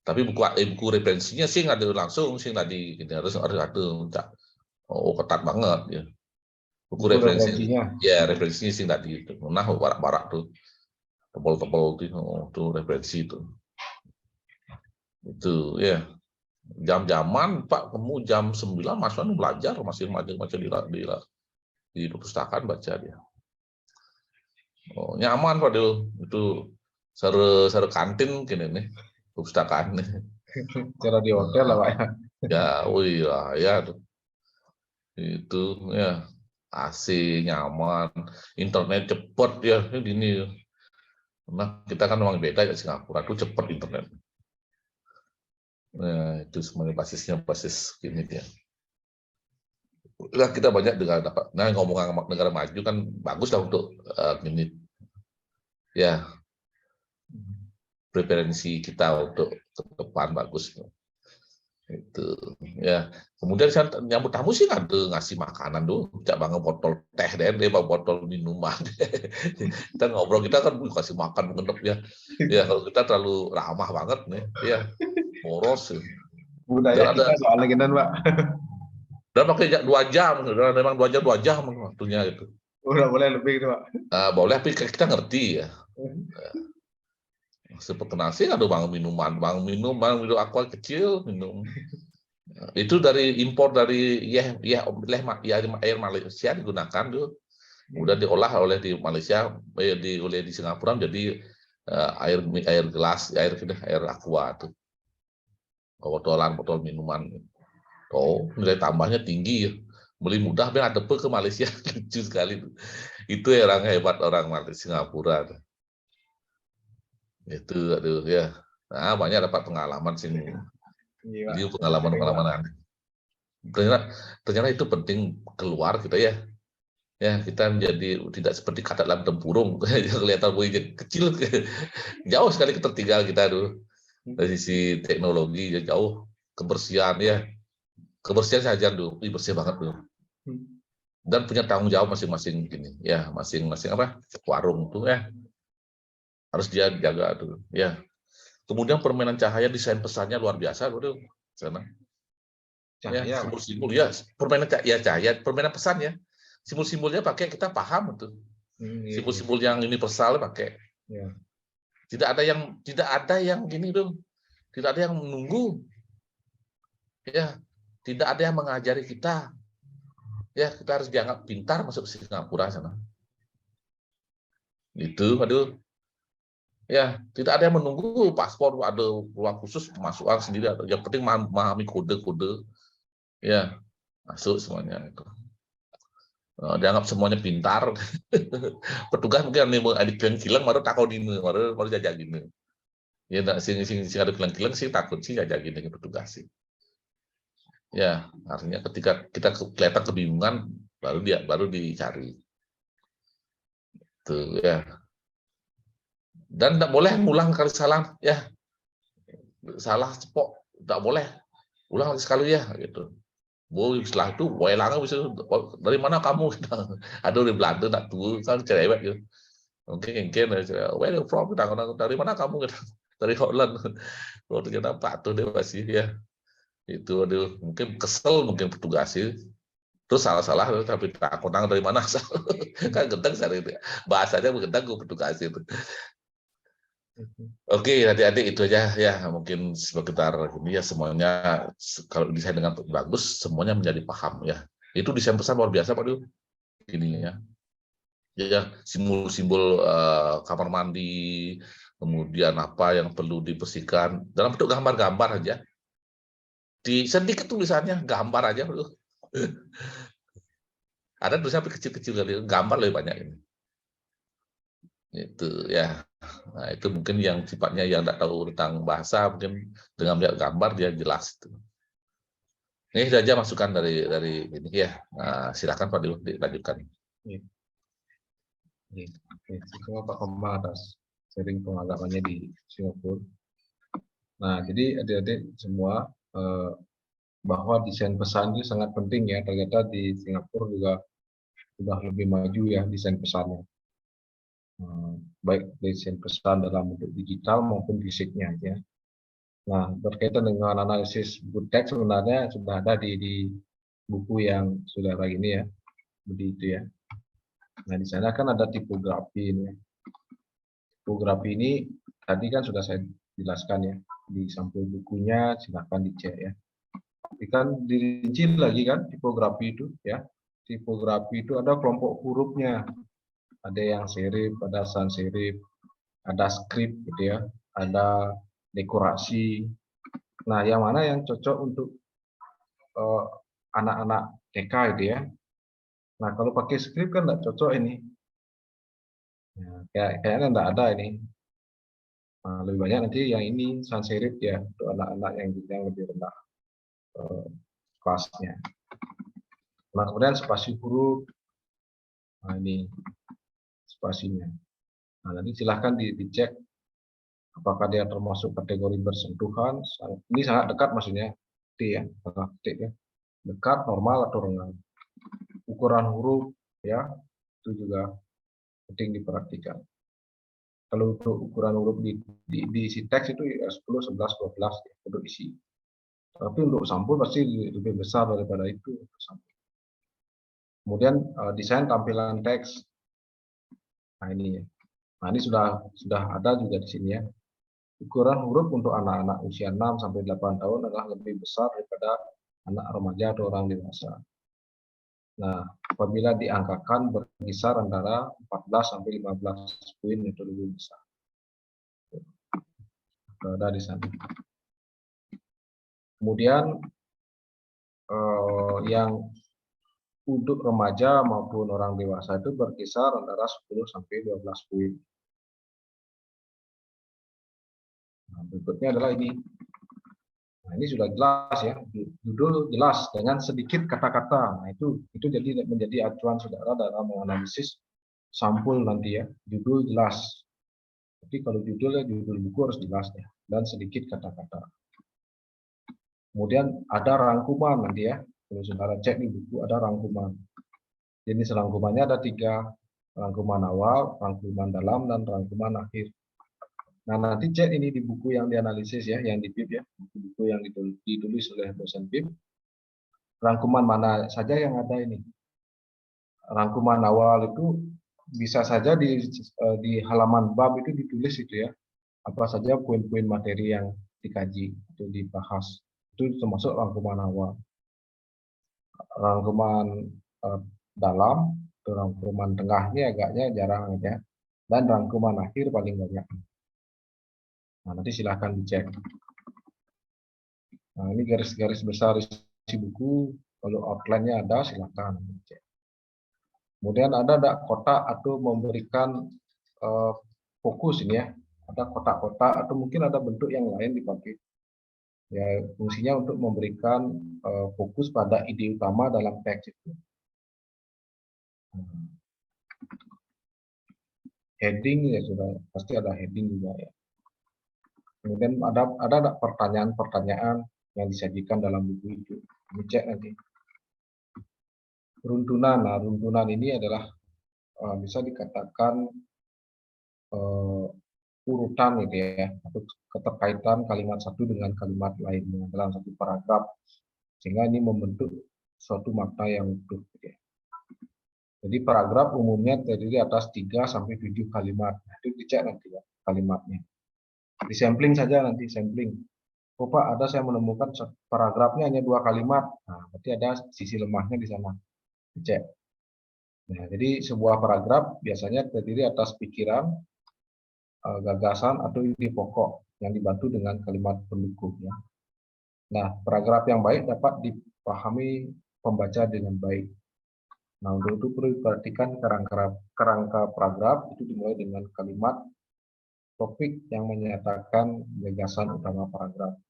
Tapi buku referensinya sih nggak ada langsung sih tadi harus ada ketat banget ya. Buku referensinya ya referensinya sih tadi itu. Nah, barak-barak tuh tebal-tebal tuh referensi itu. Itu ya. Jam-jaman Pak kamu jam 9 belajar masih di perpustakaan baca dia. Oh, nyaman Pak itu seru kantin gini nih perpustakaan nih. Cara di hotel lah Pak ya. Ya, wih ya itu ya AC nyaman, internet cepet ya gini. Nah kita kan memang beda ya Singapura itu cepet internet. Nah, itu semuanya basisnya basis gini dia. Nah, kita banyak dengan dapat. Nah, ngomong negara maju kan bagus lah untuk gini. Ya, preferensi kita untuk ke depan bagus. Itu ya. Kemudian saya nyambut tamu sih ngasih makanan tuh, cak banget botol teh deh, botol minuman. Kita ngobrol kita kan kasih makan ngendep ya. Ya kalau kita terlalu ramah banget nih, ya boros. Budaya kita soalnya gitu Pak. Dan pakai 2 jam, memang 2 jam waktunya itu. Udah boleh lebih gitu Pak. Boleh, tapi kita ngerti ya. Seperkenal sih ada bang minum aqua kecil minum. Itu dari impor dari air Malaysia digunakan tuh. Udah diolah oleh di Malaysia, oleh di Singapura jadi air gelas, air aqua tuh. Botol minuman. Oh, nilai tambahnya tinggi ya. Beli mudah ada ke Malaysia lucu sekali tuh. Itu orang hebat orang Malaysia Singapura tuh. Itu aduh ya. Nah, banyak dapat pengalaman sih. Jadi pengalaman aneh. Ternyata itu penting keluar kita ya. Ya, kita menjadi tidak seperti kata dalam tempurung, kelihatan kecil, jauh sekali ketertinggal kita dulu. Dari sisi teknologi jauh, kebersihan ya. Kebersihan saja dulu, bersih banget dulu. Dan punya tanggung jawab masing-masing gini, ya, masing-masing apa? Warung tuh ya. Harus dia jaga tuh, ya. Kemudian permainan cahaya, desain pesannya luar biasa tuh sana. Ya, simbol-simbol ya, permainan cahaya, permainan pesan ya. Simbol-simbolnya pakai kita paham tuh. Simbol-simbol yang universal pakai. Ya. Tidak ada yang gini dong. Tidak ada yang menunggu. Ya, tidak ada yang mengajari kita. Ya, kita harus dianggap pintar masuk ke Singapura sana. Itu, aduh. Ya, tidak ada yang menunggu paspor, ada ruang khusus pemasukan sendiri. Yang penting memahami kode-kode, ya masuk semuanya itu. Dianggap semuanya pintar. Petugas mungkin ada kilang-kilang, baru takut ini, baru jajak gini. Ya, sing ada kilang-kilang sih takut sih jajak gini ke petugas sih. Ya, artinya ketika kita kelihatan kebingungan, baru dicari. Tuh ya. Dan tidak boleh ngulang kali salah, ya salah cepok, tidak boleh ulang lagi sekali ya gitu. Setelah itu lanang bisa dari mana kamu? Aduh di Belanda tak tuh kan cerewet gitu. Mungkin where you from? Dari mana kamu? Gitu. Dari Holland. Oh ternyata patuh dia masih ya. Itu aduh mungkin kesel mungkin petugas sih. Terus salah-salah tapi takut dari mana asal. Kan gendeng bahasanya gendeng gue petugas itu. Oke, adik-adik itu aja ya mungkin sekitar ini ya semuanya kalau desain dengan bagus semuanya menjadi paham ya. Itu desain pesan luar biasa Pak Dul. Ini ya. Ya simbol-simbol kamar mandi, kemudian apa yang perlu dibersihkan dalam bentuk gambar-gambar aja. Di sedikit tulisannya gambar aja Pak Dul. Ada tulisan kecil-kecil kali, gambar lebih banyak ini. Itu ya. Nah, itu mungkin yang sifatnya yang tidak tahu tentang bahasa mungkin dengan melihat gambar dia jelas itu. Ini saja masukan dari ini ya. Nah, silakan Pak dilanjutkan. Semua Pak Koma atas sharing pengalamannya di Singapura. Nah, jadi adik-adik semua bahwa desain pesan itu sangat penting ya. Ternyata di Singapura juga sudah lebih maju ya desain pesannya. Baik desain pesan dalam bentuk digital maupun fisiknya ya. Nah, berkaitan dengan analisis buku teks sebenarnya sudah ada di buku yang saudara ini ya, begitu ya. Nah, di sana kan ada tipografi ini. Tipografi ini tadi kan sudah saya jelaskan ya di sampul bukunya, silakan dicek ya. Tapi kan dirinci lagi kan tipografi itu ya. Tipografi itu ada kelompok hurufnya. Ada yang serif, ada sans serif, ada script gitu ya, ada dekorasi. Nah, yang mana yang cocok untuk anak-anak TK itu ya. Nah, kalau pakai script kan nggak cocok ini. Nah, kayaknya nggak ada ini. Nah, lebih banyak nanti yang ini sans serif ya untuk anak-anak yang lebih rendah kelasnya. Nah, kemudian spasi huruf. Nah, ini spasinya. Nah, nanti silahkan dicek apakah dia termasuk kategori bersentuhan. Ini sangat dekat maksudnya. T ya, T ya. Dekat, normal atau rendah. Ukuran huruf ya, itu juga penting diperhatikan. Kalau untuk ukuran huruf di isi teks itu ya 10, 11, 12 ya, untuk isi. Tapi untuk sampul pasti lebih besar daripada itu. Kemudian desain tampilan teks. Nah ini ya. Nah ini sudah ada juga di sini ya. Ukuran huruf untuk anak-anak usia 6 sampai 8 tahun adalah lebih besar daripada anak remaja atau orang dewasa. Nah, apabila diangkakan berkisar antara 14 sampai 15 poin itu lebih besar. Ada di sana. Kemudian yang untuk remaja maupun orang dewasa itu berkisar antara 10 sampai 12 poin. Nah, berikutnya adalah ini. Nah, ini sudah jelas ya, judul jelas dengan sedikit kata-kata. Nah, itu jadi menjadi acuan saudara dalam menganalisis sampul nanti ya. Judul jelas. Jadi kalau judulnya judul buku harus jelas ya, dan sedikit kata-kata. Kemudian ada rangkuman nanti ya. Kalau saudara cek di buku ada rangkuman. Jenis rangkumannya ada 3, rangkuman awal, rangkuman dalam, dan rangkuman akhir. Nah, nanti cek ini di buku yang dianalisis ya, yang di PIP ya, buku-buku yang ditulis oleh dosen PIP. Rangkuman mana saja yang ada ini. Rangkuman awal itu bisa saja di halaman bab itu ditulis itu ya, apa saja poin-poin materi yang dikaji, itu dibahas. Itu termasuk rangkuman awal. Rangkuman dalam, rangkuman tengah ini agaknya jarang ya, dan rangkuman akhir paling banyak. Nah, nanti silahkan dicek. Nah, ini garis-garis besar isi buku. Kalau outline-nya ada, silahkan dicek. Kemudian ada kotak atau memberikan fokus ini ya. Ada kotak-kotak atau mungkin ada bentuk yang lain dipakai. Ya, fungsinya untuk memberikan fokus pada ide utama dalam teks itu. Heading ya sudah pasti ada heading juga ya. Kemudian ada pertanyaan-pertanyaan yang disajikan dalam buku itu. Dicek nanti. Runtunan. Nah, runtunan ini adalah bisa dikatakan urutan gitu ya, atau keterkaitan kalimat satu dengan kalimat lainnya dalam satu paragraf, sehingga ini membentuk suatu makna yang utuh. Gitu ya. Jadi paragraf umumnya terdiri atas 3 sampai 7 kalimat. Nah, itu dicek nanti ya kalimatnya. Di sampling saja nanti sampling. Oh Pak, ada saya menemukan paragrafnya hanya 2 kalimat. Nah, berarti ada sisi lemahnya di sana. Dicek. Nah, jadi sebuah paragraf biasanya terdiri atas pikiran, gagasan atau ide pokok yang dibantu dengan kalimat pendukung ya. Nah, paragraf yang baik dapat dipahami pembaca dengan baik. Nah, untuk itu perlu diperhatikan kerangka paragraf itu dimulai dengan kalimat topik yang menyatakan gagasan utama paragraf.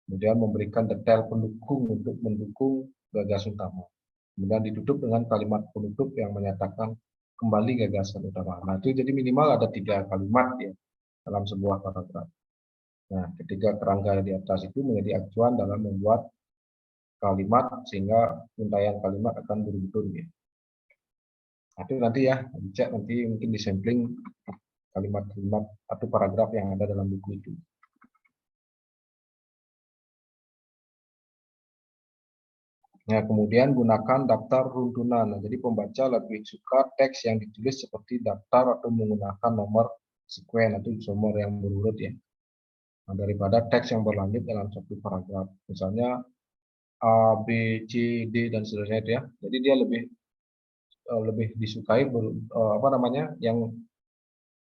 Kemudian memberikan detail pendukung untuk mendukung gagasan utama. Kemudian ditutup dengan kalimat penutup yang menyatakan kembali gagasan utama. Nah, itu jadi minimal ada 3 kalimat ya dalam sebuah paragraf. Nah, ketiga kerangka di atas itu menjadi acuan dalam membuat kalimat sehingga untayan kalimat akan beruntun ya. Nah, itu nanti ya, dicek nanti mungkin di sampling kalimat-kalimat atau paragraf yang ada dalam buku itu. Nah, kemudian gunakan daftar runtunan. Nah, jadi pembaca lebih suka teks yang ditulis seperti daftar atau menggunakan nomor sekuen atau nomor yang berurut ya. Nah, daripada teks yang berlanjut dalam satu paragraf. Misalnya A, B, C, D dan seterusnya itu ya. Jadi dia lebih disukai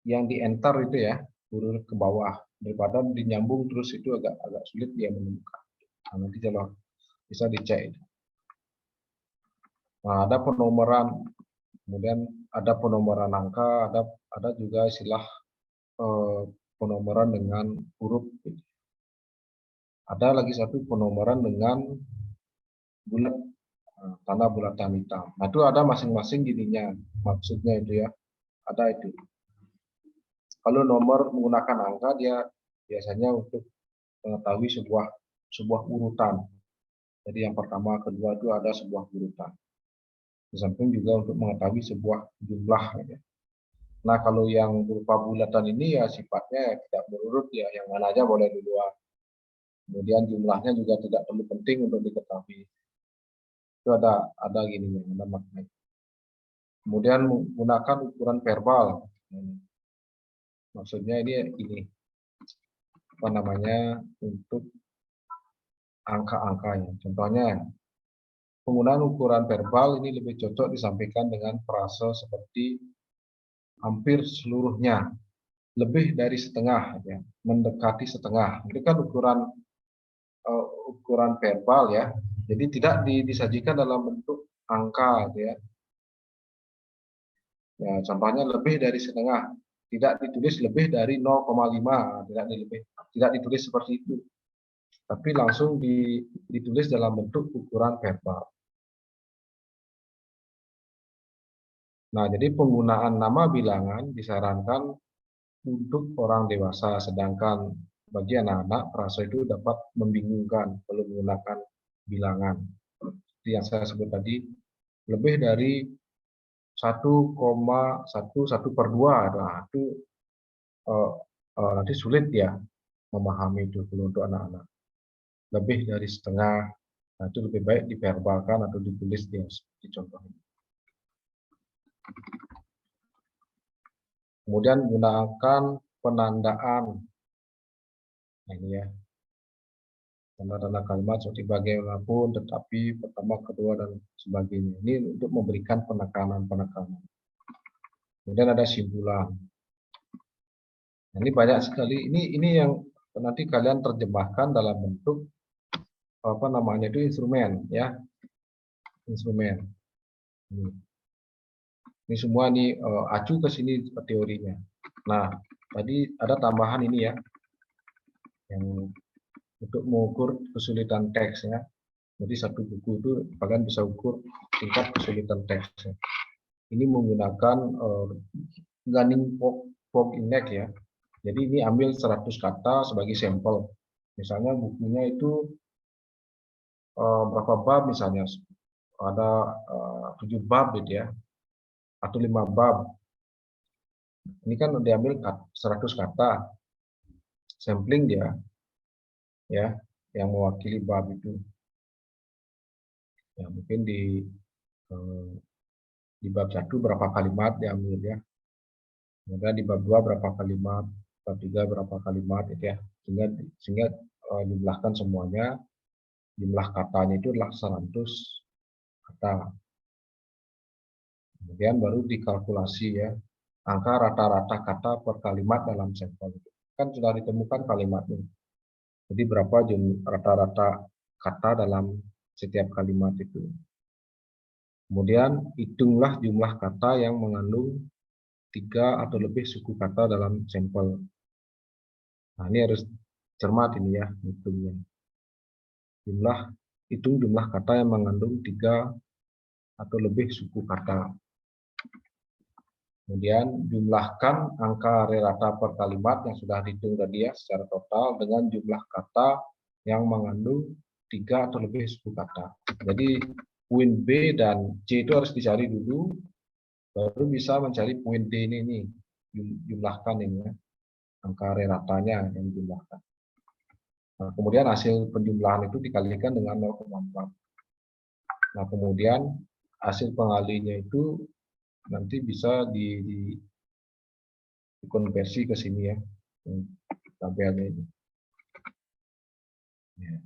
yang di enter itu ya, berurut ke bawah daripada dinyambung terus itu agak sulit dia menemukan. Nah, nanti kalau bisa dicek. Nah, ada penomoran, kemudian ada penomoran angka, ada juga istilah penomoran dengan huruf. Ada lagi satu penomoran dengan bulat, tanda bulatan hitam. Nah, itu ada masing-masing gininya, maksudnya itu ya, ada itu. Kalau nomor menggunakan angka, dia biasanya untuk mengetahui sebuah urutan. Jadi yang pertama, kedua itu ada sebuah urutan. Di samping juga untuk mengetahui sebuah jumlah. Ya. Nah, kalau yang berupa bulatan ini ya sifatnya tidak berurut ya, yang mana aja boleh duluan. Kemudian jumlahnya juga tidak terlalu penting untuk diketahui. Itu ada gini, ada maknanya. Kemudian menggunakan ukuran verbal. Maksudnya ini apa namanya untuk angka-angkanya. Contohnya penggunaan ukuran verbal ini lebih cocok disampaikan dengan frase seperti hampir seluruhnya, lebih dari setengah, ya, mendekati setengah. Itu kan ukuran verbal ya. Jadi tidak disajikan dalam bentuk angka, ya. Ya, contohnya lebih dari setengah, tidak ditulis lebih dari 0,5, tidak ditulis seperti itu. Tapi langsung ditulis dalam bentuk ukuran verbal. Nah, jadi penggunaan nama bilangan disarankan untuk orang dewasa, sedangkan bagi anak-anak frase itu dapat membingungkan kalau menggunakan bilangan. Seperti yang saya sebut tadi, lebih dari 1,11/2, nah, itu nanti sulit ya memahami itu untuk anak-anak. Lebih dari setengah, nah itu lebih baik diverbalkan atau ditulis dia seperti contohnya. Kemudian gunakan penandaan. Nah, ini ya. Tanda-tanda kalimat seperti bagaimanapun, tetapi, pertama, kedua, dan sebagainya. Ini untuk memberikan penekanan. Kemudian ada simpulan. Ini banyak sekali. Ini yang nanti kalian terjemahkan dalam bentuk apa namanya itu instrumen ya, instrumen. Ini semua nih acu ke sini teorinya. Nah, tadi ada tambahan ini ya, yang untuk mengukur kesulitan teks ya. Jadi satu buku itu kalian bisa ukur tingkat kesulitan teksnya. Ini menggunakan Gunning Folk Index ya. Jadi ini ambil 100 kata sebagai sampel. Misalnya bukunya itu berapa bab misalnya, ada 7 bab gitu ya, atau 5 bab. Ini kan diambil 100 kata, sampling dia, ya, yang mewakili bab itu. Ya, mungkin di bab 1 berapa kalimat diambil ya. Kemudian di bab 2 berapa kalimat, bab 3 berapa kalimat itu ya. Sehingga jumlahkan semuanya, jumlah katanya itu adalah 100 kata. Kemudian baru dikalkulasi ya, angka rata-rata kata per kalimat dalam sampel. Kan sudah ditemukan kalimatnya. Jadi berapa rata-rata kata dalam setiap kalimat itu. Kemudian hitunglah jumlah kata yang mengandung 3 atau lebih suku kata dalam sampel. Nah, ini harus cermat ini ya, hitungnya. Hitung jumlah kata yang mengandung 3 atau lebih suku kata. Kemudian jumlahkan angka rata per kalimat yang sudah dihitung tadi ya secara total dengan jumlah kata yang mengandung 3 atau lebih suku kata. Jadi poin B dan C itu harus dicari dulu, baru bisa mencari poin D ini nih, jumlahkan ini ya, angka ratanya yang dijumlahkan. Nah, kemudian hasil penjumlahan itu dikalikan dengan 0,4. Nah, kemudian hasil pengalinya itu nanti bisa dikonversi ke sini ya, tabelnya ini. Ya.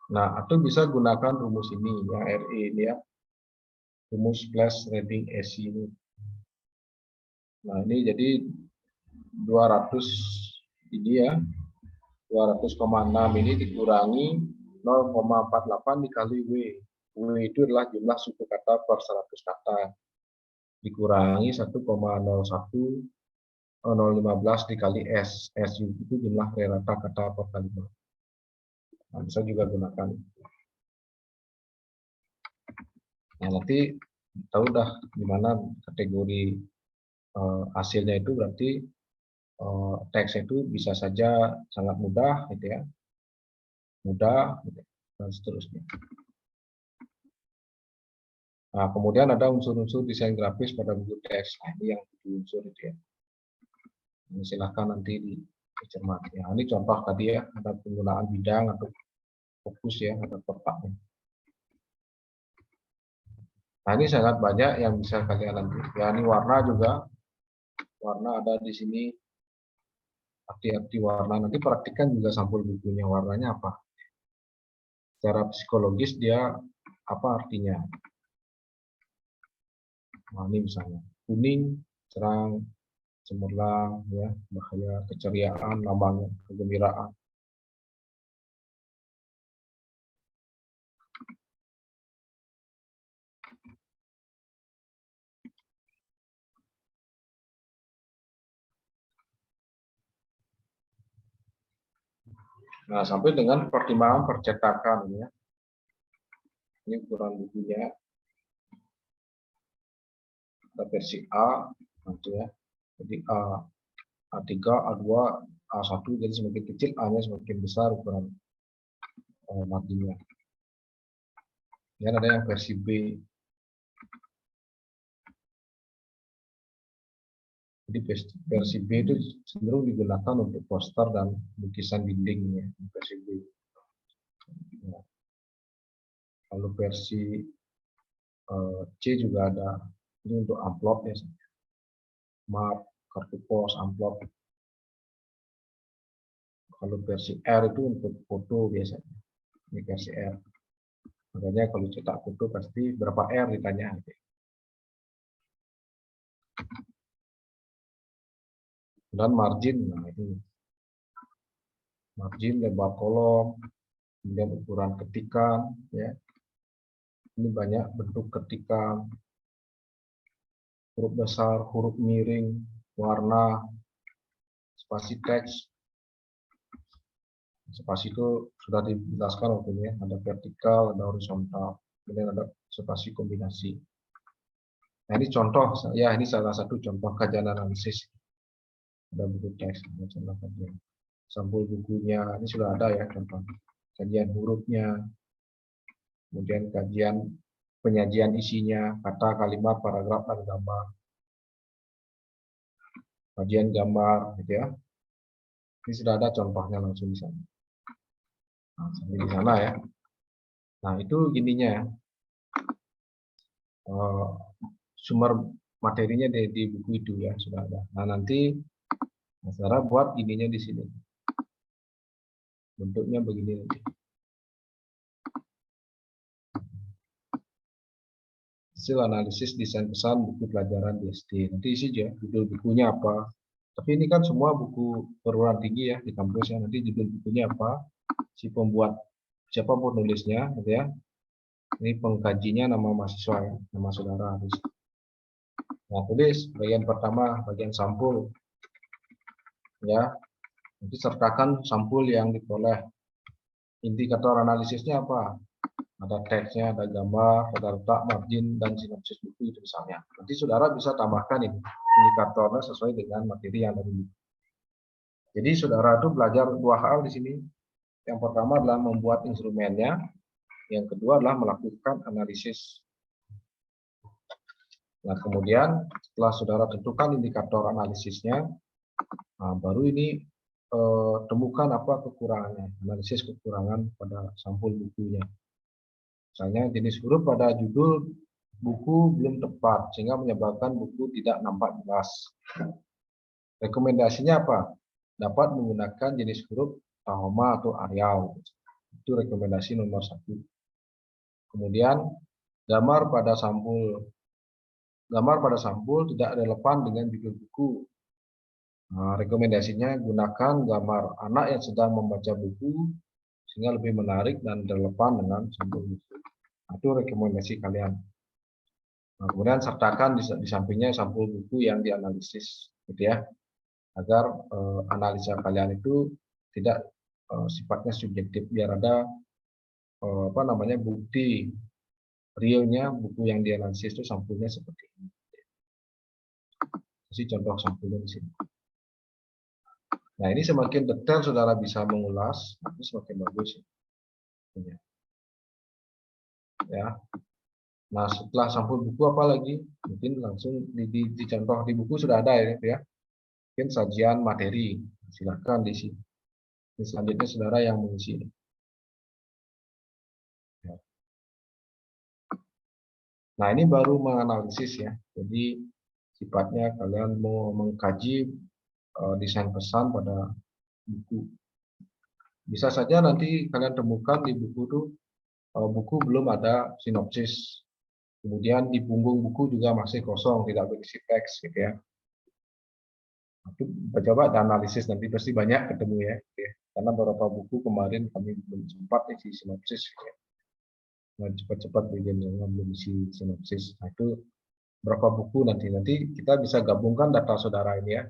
Nah, atau bisa gunakan rumus ini ya, RE ini ya, rumus flash reading AC ini. Nah, ini jadi 200 ini ya, 200,6 ini dikurangi 0,48 dikali W. W itu adalah jumlah suku kata per 100 kata. Dikurangi 1,015 dikali S. S itu jumlah rata kata per kalimat. Nah, bisa juga gunakan. Nah, nanti tahu dah di mana kategori hasilnya itu berarti teks itu bisa saja sangat mudah gitu ya. Mudah gitu, dan seterusnya. Nah, kemudian ada unsur-unsur desain grafis pada buku teks. Nah, ini yang unsur itu ya. Ini silahkan nanti dicermati. Nah, ini contoh tadi ya, ada penggunaan bidang atau fokus ya, ada kotaknya. Nah, ini sangat banyak yang bisa kalian lanjut. Ya, ini warna juga. Warna ada di sini. Arti-arti warna. Nanti praktikkan juga sampul bukunya. Warnanya apa? Secara psikologis dia apa artinya? Nah, ini misalnya. Kuning, cerang, cemerlang, ya, bahaya, keceriaan, lambangnya, kegembiraan. Nah, sampai dengan pertimbangan percetakan ya. Ini ukuran bukunya. Ada versi A, nanti ya. Jadi A3, A2, A1, jadi semakin kecil A-nya semakin besar ukuran marginnya. Dan ada yang versi B. Jadi versi B itu cenderung digunakan untuk poster dan lukisan dindingnya, versi B. Ya. Lalu versi C juga ada, ini untuk amplop ya, map, kartu pos, amplop. Kalau versi R itu untuk foto biasanya. Ini versi R. Makanya kalau cetak foto pasti berapa R ditanya. Dan margin, nah ini margin, lebar kolom, kemudian ukuran ketikan, ya. Ini banyak bentuk ketikan, huruf besar, huruf miring, warna, spasi teks. Spasi itu sudah dijelaskan waktu ini, ada vertikal, ada horizontal, kemudian ada spasi kombinasi. Nah ini contoh, ya ini salah satu contoh kajian analisis. Ada buku teks, ada contoh kajian. Sampul bukunya, ini sudah ada ya contoh. Kajian hurufnya, kemudian kajian penyajian isinya, kata, kalimat, paragraf, dan gambar. Kajian gambar, gitu ya. Ini sudah ada contohnya langsung di sana. Nah, sampai di sana ya. Nah itu gininya ya. Sumber materinya di buku itu ya sudah ada. Nah nanti saudara buat ininya di sini. Bentuknya begini nanti. Hasil analisis desain pesan buku pelajaran di SD. Nanti isi aja judul bukunya apa. Tapi ini kan semua buku perguruan tinggi ya di kampus ya. Nanti judul bukunya apa, si pembuat siapa penulisnya, gitu ya. Ini pengkajinya nama mahasiswa ya, nama saudara. Nah tulis bagian pertama bagian sampul ya. Nanti sertakan sampul yang diperoleh. Indikator analisisnya apa? Ada teksnya, ada gambar, ada letak, margin, dan sinopsis buku itu misalnya. Nanti saudara bisa tambahkan ini indikatornya sesuai dengan materi yang ada di buku. Jadi saudara itu belajar dua hal di sini. Yang pertama adalah membuat instrumennya, yang kedua adalah melakukan analisis. Nah kemudian setelah saudara tentukan indikator analisisnya, nah, baru ini temukan apa kekurangannya, analisis kekurangan pada sampul bukunya. Misalnya jenis huruf pada judul buku belum tepat sehingga menyebabkan buku tidak nampak jelas. Rekomendasinya apa? Dapat menggunakan jenis huruf Tahoma atau Arial. Itu rekomendasi nomor 1. Kemudian gambar pada sampul tidak relevan dengan judul buku. Nah, rekomendasinya gunakan gambar anak yang sedang membaca buku sehingga lebih menarik dan relevan dengan sampul buku. Itu rekomendasi kalian. Nah, kemudian sertakan di sampingnya sampul buku yang dianalisis, gitu ya, agar analisa kalian itu tidak sifatnya subjektif, biar ada bukti realnya buku yang dianalisis itu sampulnya seperti ini. Kasih contoh sampulnya di sini. Nah ini semakin detail saudara bisa mengulas, itu semakin bagus ya. Ya. Nah setelah sampul buku apa lagi? Mungkin langsung di contoh di buku sudah ada ya. Mungkin sajian materi, silakan diisi. Selanjutnya saudara yang mengisi. Ya. Nah ini baru menganalisis ya. Jadi sifatnya kalian mau mengkaji desain pesan pada buku. Bisa saja nanti kalian temukan di buku itu buku belum ada sinopsis. Kemudian di punggung buku juga masih kosong, tidak berisi teks, gitu ya. Itu coba analisis nanti pasti banyak ketemu ya. Karena beberapa buku kemarin kami belum sempat isi sinopsis. Ya. Nah, cepat-cepat bikin belum isi sinopsis. Nah, itu berapa buku nanti kita bisa gabungkan data saudara ini ya.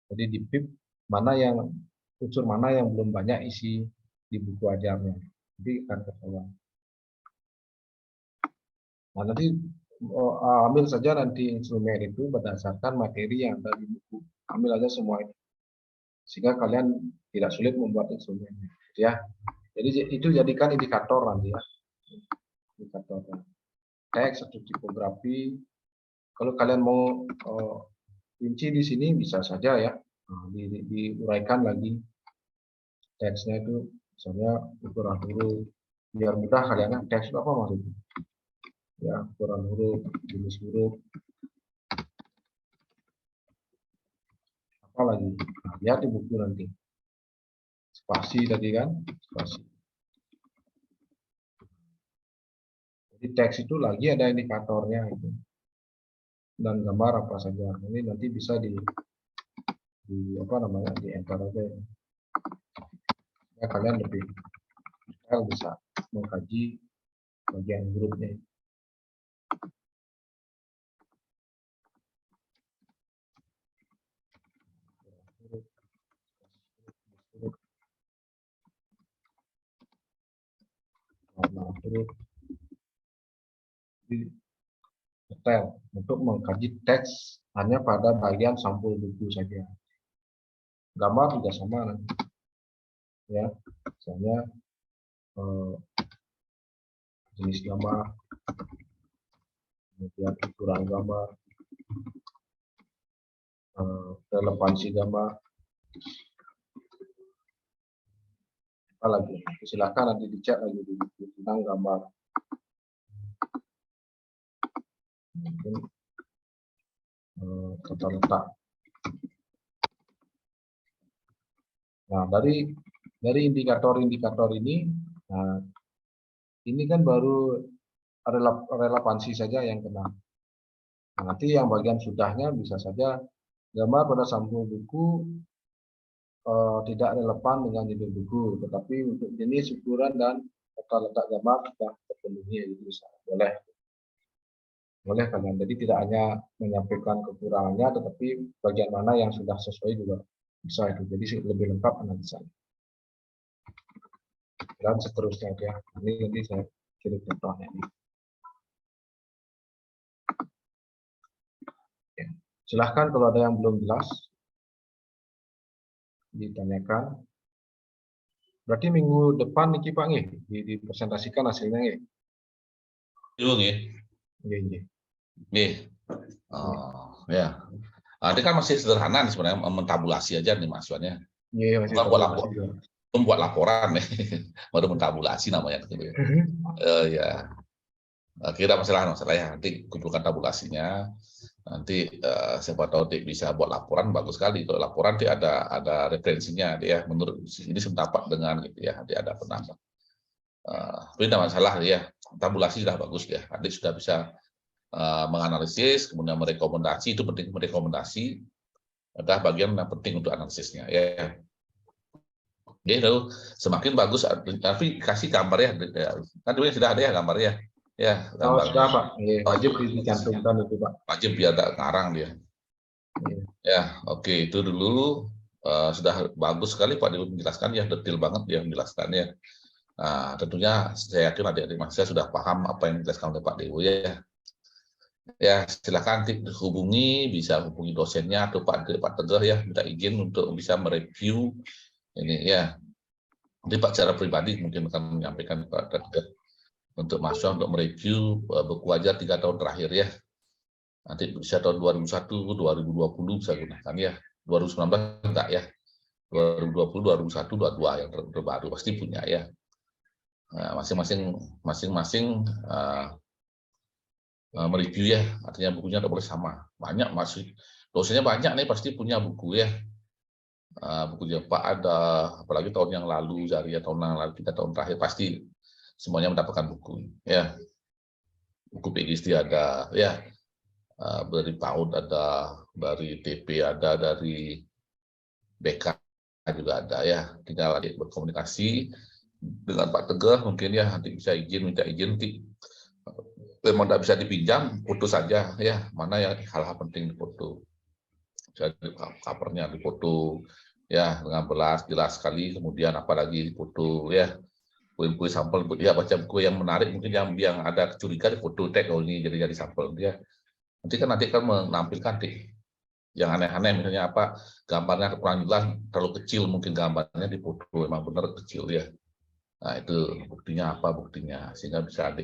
Jadi di PIP unsur mana yang belum banyak isi di buku ajarnya. Jadi akan ketahuan. Nah, nanti ambil saja nanti instrumen itu berdasarkan materi yang ada di buku. Ambil aja semua itu. Sehingga kalian tidak sulit membuat instrumennya. Ya. Jadi itu jadikan indikator nanti ya. Indikator teks atau tipografi. Kalau kalian mau rinci di sini bisa saja ya. Diuraikan lagi teksnya itu misalnya ukuran huruf. Biar mudah kalian teks apa maksudnya. Ya, ukuran huruf, jenis huruf, apa lagi? Nah, lihat di buku nanti. spasi tadi kan, spasi. Jadi teks itu lagi ada indikatornya itu. Dan gambar apa saja. Ini nanti bisa di apa namanya, di enter aja. Ya, kalian lebih detail bisa mengkaji bagian grupnya. Detail untuk mengkaji teks hanya pada bagian sampul buku saja. Gambar juga sama nanti. Ya, misalnya jenis gambar, kemudian ukuran gambar, relevansi gambar, apa lagi? Silakan nanti dicek lagi di buku tentang gambar. Mungkin tata letak. Nah, dari indikator-indikator ini, nah, ini kan baru relevansi saja yang kena. Nah, nanti yang bagian sudahnya bisa saja gambar pada sampul buku tidak relevan dengan judul buku, tetapi untuk jenis, ukuran, dan tata letak gambar sudah terpenuhi, itu bisa boleh kalian. Jadi tidak hanya menyampaikan kekurangannya, tetapi bagian mana yang sudah sesuai juga bisa itu. Jadi lebih lengkap analisanya. Dan seterusnya ya. Ini nanti saya kirim contohnya ini. Ya. Silahkan kalau ada yang belum jelas ditanyakan. Berarti minggu depan nih Pak nih dipresentasikan hasilnya nih. Iya, nggih. Iya. Nggih. Oh, ya. Ini kan masih sederhana nih sebenarnya, mentabulasi aja nih mahasiswanya. Iya, masih Bukan buat laporan. Membuat laporan nih. Baru mentabulasi namanya gitu ya. Ya. Kira masalah ya. Nanti kumpulkan tabulasinya. Nanti siapa tahu Dik bisa buat laporan, bagus sekali. Kalau laporan nanti ada referensinya dia menurut ini sependapat dengan gitu ya, nanti ada penambah. Tapi tidak masalah ya, tabulasi sudah bagus ya. Adik sudah bisa menganalisis, kemudian merekomendasi, itu penting, merekomendasi adalah bagian yang penting untuk analisisnya ya. Lalu semakin bagus, tapi kasih gambar ya, kan dulu sudah ada ya gambarnya ya. Oh, sudah Pak, wajib dicantumkan itu Pak. Wajib biar ada ngarang dia. Ya, oke, itu dulu sudah bagus sekali Pak Dewo menjelaskan ya, detail banget dia menjelaskannya. Nah, tentunya saya yakin adik-adik mahasiswa sudah paham apa yang dijelaskan oleh Pak Dewo ya. Ya, silakan hubungi, bisa hubungi dosennya atau Pak Teguh ya, minta izin untuk bisa mereview ini ya. Nanti Pak secara pribadi mungkin akan menyampaikan kepada Teguh untuk mahasiswa untuk mereview buku ajar 3 tahun terakhir ya. Nanti bisa tahun 2001, 2020 bisa gunakan ya. 2019 enggak ya. 2020, 2021, 2022 yang terbaru pasti punya ya. Nah, masing-masing mereview ya, artinya bukunya tidak boleh sama. Banyak masih dosennya banyak nih pasti punya buku ya. Buku Pak ada, apalagi tahun yang lalu, dari tahun yang lalu 3 tahun terakhir pasti semuanya mendapatkan buku ya. Buku PhD ada ya, dari PAUD ada, dari TP ada, dari BK juga ada ya. Tinggal berkomunikasi dengan Pak Teguh mungkin ya, nanti bisa minta izin nanti. Memang tidak bisa dipinjam, foto saja ya, mana yang hal-hal penting difoto. Jadi covernya difoto ya dengan jelas sekali, kemudian apalagi difoto ya. Buku sampel ya, baca buku yang menarik mungkin yang ada kecurigaan difoto, tag ini jadi sampel dia. Nanti kan menampilkan yang aneh-aneh, misalnya apa gambarnya kurang jelas, terlalu kecil mungkin gambarnya difoto, memang benar kecil ya. Nah itu buktinya apa buktinya, sehingga bisa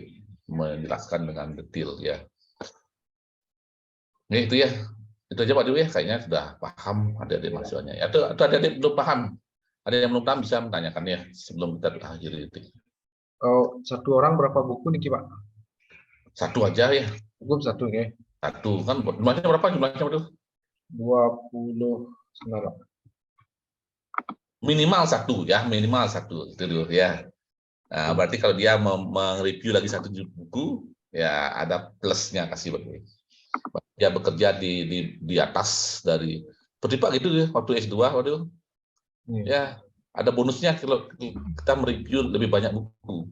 menjelaskan dengan detail ya. Ini itu ya, itu aja Pak Dewi ya, kayaknya sudah paham adik-adik mahasiswanya. Atau adik-adik belum paham, ada yang belum paham bisa menanyakan ya sebelum kita akhiri itu. Oh, satu orang berapa buku nih Pak? Satu aja ya. Cukup satu ya. Satu kan jumlahnya berapa jumlahnya Pak? 29. minimal satu ya, minimal satu itu dulu ya. Nah, berarti kalau dia mereview lagi satu buku, ya ada plusnya kasih berarti. Dia bekerja di atas dari seperti Pak gitu ya waktu S2 waduh. Ya, ada bonusnya kalau kita mereview lebih banyak buku.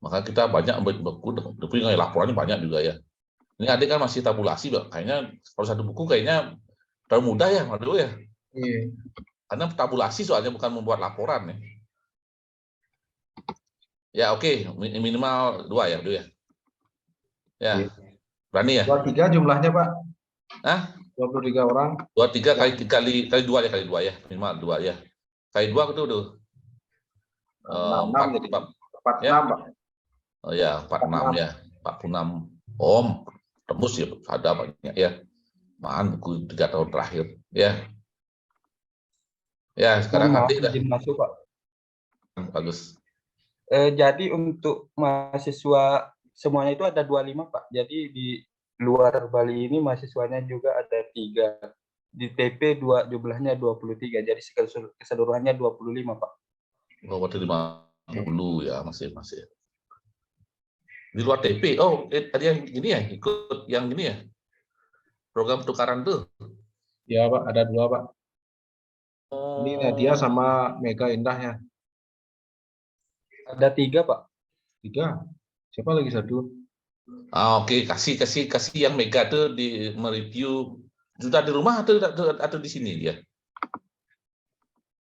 Maka kita banyak buku, tapi laporannya banyak juga ya. Ini adik kan masih tabulasi, Pak. Kayaknya kalau satu buku kayaknya terlalu mudah ya, waduh ya. Iya. Karena tabulasi soalnya bukan membuat laporan ya. Ya oke, minimal 2 ya, ya. Ya, Iya. berani ya? 23 jumlahnya, Pak. Hah? 23 orang. 23 kali 2 ya, kali 2 ya, minimal 2 ya. Kali 2 itu udah 66 jadi 46, ya? Pak. Oh ya, 46 ya. 46. Om, tembus ya, ada banyak ya. Mahan buku 3 tahun terakhir ya. Ya, sekarang Maaf, adik dah. izin masuk, Pak. Bagus. Jadi untuk mahasiswa semuanya itu ada 25, Pak. Jadi di luar Bali ini mahasiswanya juga ada 3. Di TP jumlahnya 23. Jadi keseluruhannya 25, Pak. Oh, waktu 50 ya, masih. Di luar TP. Oh, tadi yang gini ya, ikut yang gini ya. Program tukaran tuh. Ya, Pak, ada 2, Pak. Ini Oh. Nadia sama Mega Indah ya. Ada 3, Pak. 3. Siapa lagi 1? Oke, kasih yang Mega tuh di mereview sudah di rumah atau di sini dia?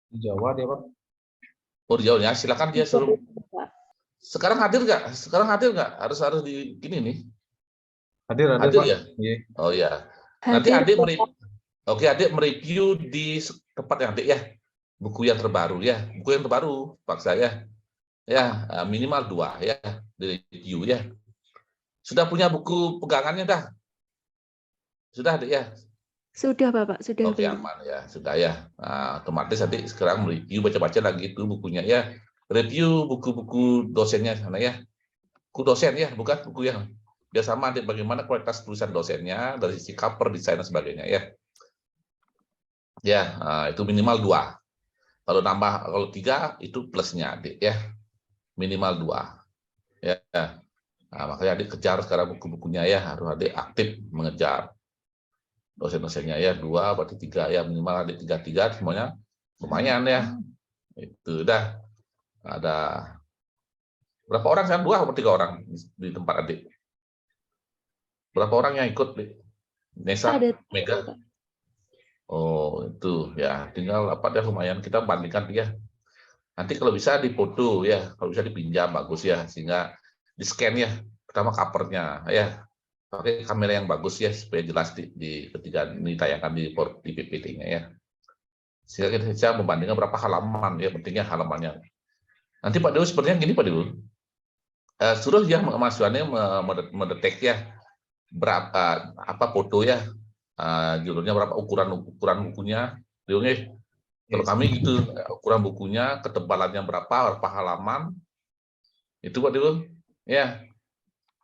Di Jawa dia, Pak. Oh, di Jawa ya. Silakan dia suruh. Sekarang hadir nggak? Harus di gini nih. Hadir, Hadir Pak. ya? Iya. Oh ya. Nanti adik adik mereview di tempat yang adik ya. Buku yang terbaru ya. Buku yang terbaru Pak saya. Ya, minimal 2 ya di review ya. Sudah punya buku pegangannya dah? Sudah adik ya? Sudah, Bapak, sudah. Oke, aman ya, sudah ya. Nah, otomatis nanti sekarang review baca-baca lagi itu bukunya ya. Review buku-buku dosennya sana ya. Buku dosen ya, bukan buku yang biar sama adik bagaimana kualitas tulisan dosennya dari sisi cover, desain dan sebagainya ya. Ya, itu minimal 2. Kalau 3 itu plusnya adik ya. Minimal 2. Ya. Nah, makanya adik kejar sekarang buku-bukunya ya, harus adik aktif mengejar dosen-dosennya ya. 2 berarti 3 ya, minimal adik 3 semuanya lumayan ya. Itu dah. Ada berapa orang kan? 2 atau 3 orang di tempat adik? Berapa orang yang ikut, Nesa, Ada Mega? Oh, itu ya, tinggal apa ya, lumayan kita bandingkan ya. Nanti kalau bisa difoto ya, kalau bisa dipinjam bagus ya, sehingga di scan ya, pertama covernya ya, pakai kamera yang bagus ya supaya jelas ketika ini tayangkan di PPT-nya ya. Sehingga kita bisa membandingkan berapa halaman ya, pentingnya halamannya. Nanti Pak Dewo sepertinya gini Pak Dewo, suruh ya mahasiswanya mendetek ya berapa apa foto ya, judulnya berapa, ukuran bukunya, kalau kami gitu, ukuran bukunya, ketebalannya berapa halaman, itu Pak Dewo, ya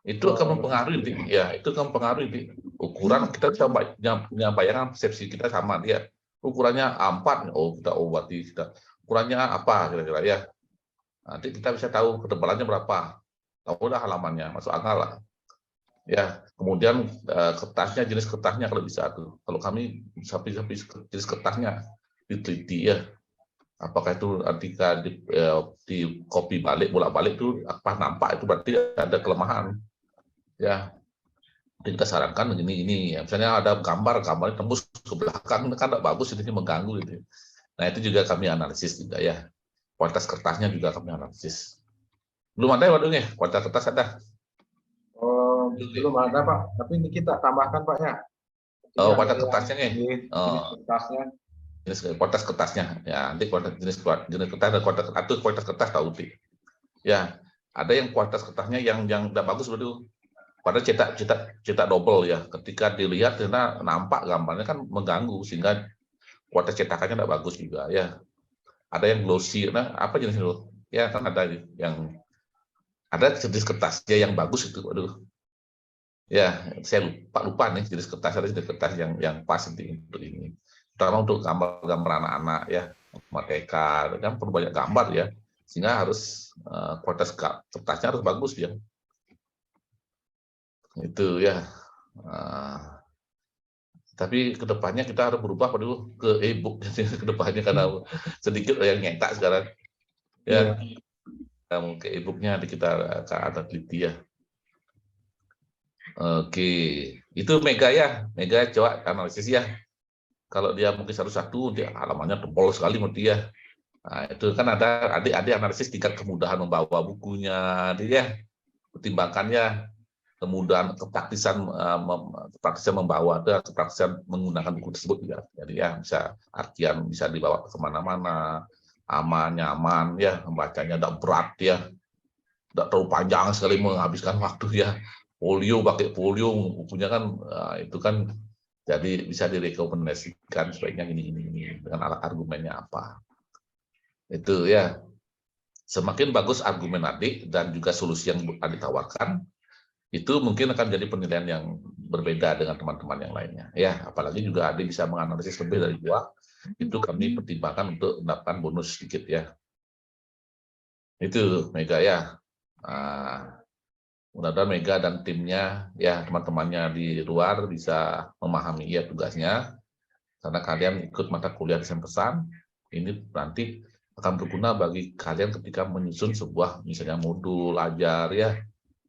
itu akan mempengaruhi, ya itu akan mempengaruhi ukuran. Kita bisa punya bayangan persepsi kita sama dia, ukurannya A4, berarti kita ukurannya apa kira-kira ya. Nanti kita bisa tahu ketebalannya berapa, tahu udah halamannya, masuk akal lah. Ya, kemudian kertasnya, jenis kertasnya kalau bisa tuh. Kalau kami sampai jenis kertasnya diteliti ya. Apakah itu ketika di copy bolak-balik tuh apa nampak itu berarti ada kelemahan. Ya, jadi kita sarankan ini ya. Misalnya ada gambarnya tembus ke belakang kan tidak bagus, itu mengganggu gitu. Nah, itu juga kami analisis juga ya. Kualitas kertasnya juga kami analisis. Belum ada ya waduhnya, kualitas kertas ada. Oh, belum ada Pak. Tapi ini kita tambahkan Pak ya. Oh, kualitas kertasnya nih. Kertasnya. Jenis kualitas kertasnya. Ya, nanti jenis kertas dan kualitas kertas tahu sih. Ya, ada yang kualitas kertasnya yang tidak bagus betul. Padahal cetak double ya. Ketika dilihat karena nampak gambarnya kan mengganggu sehingga kualitas cetakannya tidak bagus juga ya. Ada yang glossy, nah apa jenis itu? Ya kan ada yang ada jenis kertasnya yang bagus itu, aduh. Ya, saya lupa nih jenis kertas, ada jenis kertas yang pas untuk ini. Terutama untuk gambar-gambar anak-anak ya. matematika, kan perlu banyak gambar ya, sehingga harus kualitas kertasnya harus bagus ya. Itu ya. Tapi kedepannya kita harus berubah dulu ke e-book kedepannya karena sedikit yang nyetak sekarang. Ya, ke e-booknya kita akan teliti ya. Oke, itu Mega ya, Mega coba analisis ya. Kalau dia mungkin satu-satu, dia halamannya tebal sekali menurut dia. Nah, itu kan ada adik-adik analisis tingkat kemudahan membawa bukunya, dia pertimbangkannya kemudahan kepraktisan membawa, kepraktisan menggunakan buku tersebut juga. Jadi ya bisa artian bisa dibawa kemana-mana, aman, nyaman ya, membacanya tidak berat ya, tidak terlalu panjang sekali menghabiskan waktu ya. Folio pakai folio bukunya kan itu kan jadi bisa direkomendasikan sebaiknya ini dengan alat argumennya apa. Itu ya. Semakin bagus argumen adik dan juga solusi yang adik tawarkan, itu mungkin akan jadi penilaian yang berbeda dengan teman-teman yang lainnya. Ya, apalagi juga adik bisa menganalisis lebih dari 2, itu kami pertimbangkan untuk mendapatkan bonus sedikit ya. Itu Mega ya. Mudah-mudahan Mega dan timnya ya, teman-temannya di luar bisa memahami ya tugasnya, karena kalian ikut mata kuliah desain pesan ini nanti akan berguna bagi kalian ketika menyusun sebuah misalnya modul ajar ya,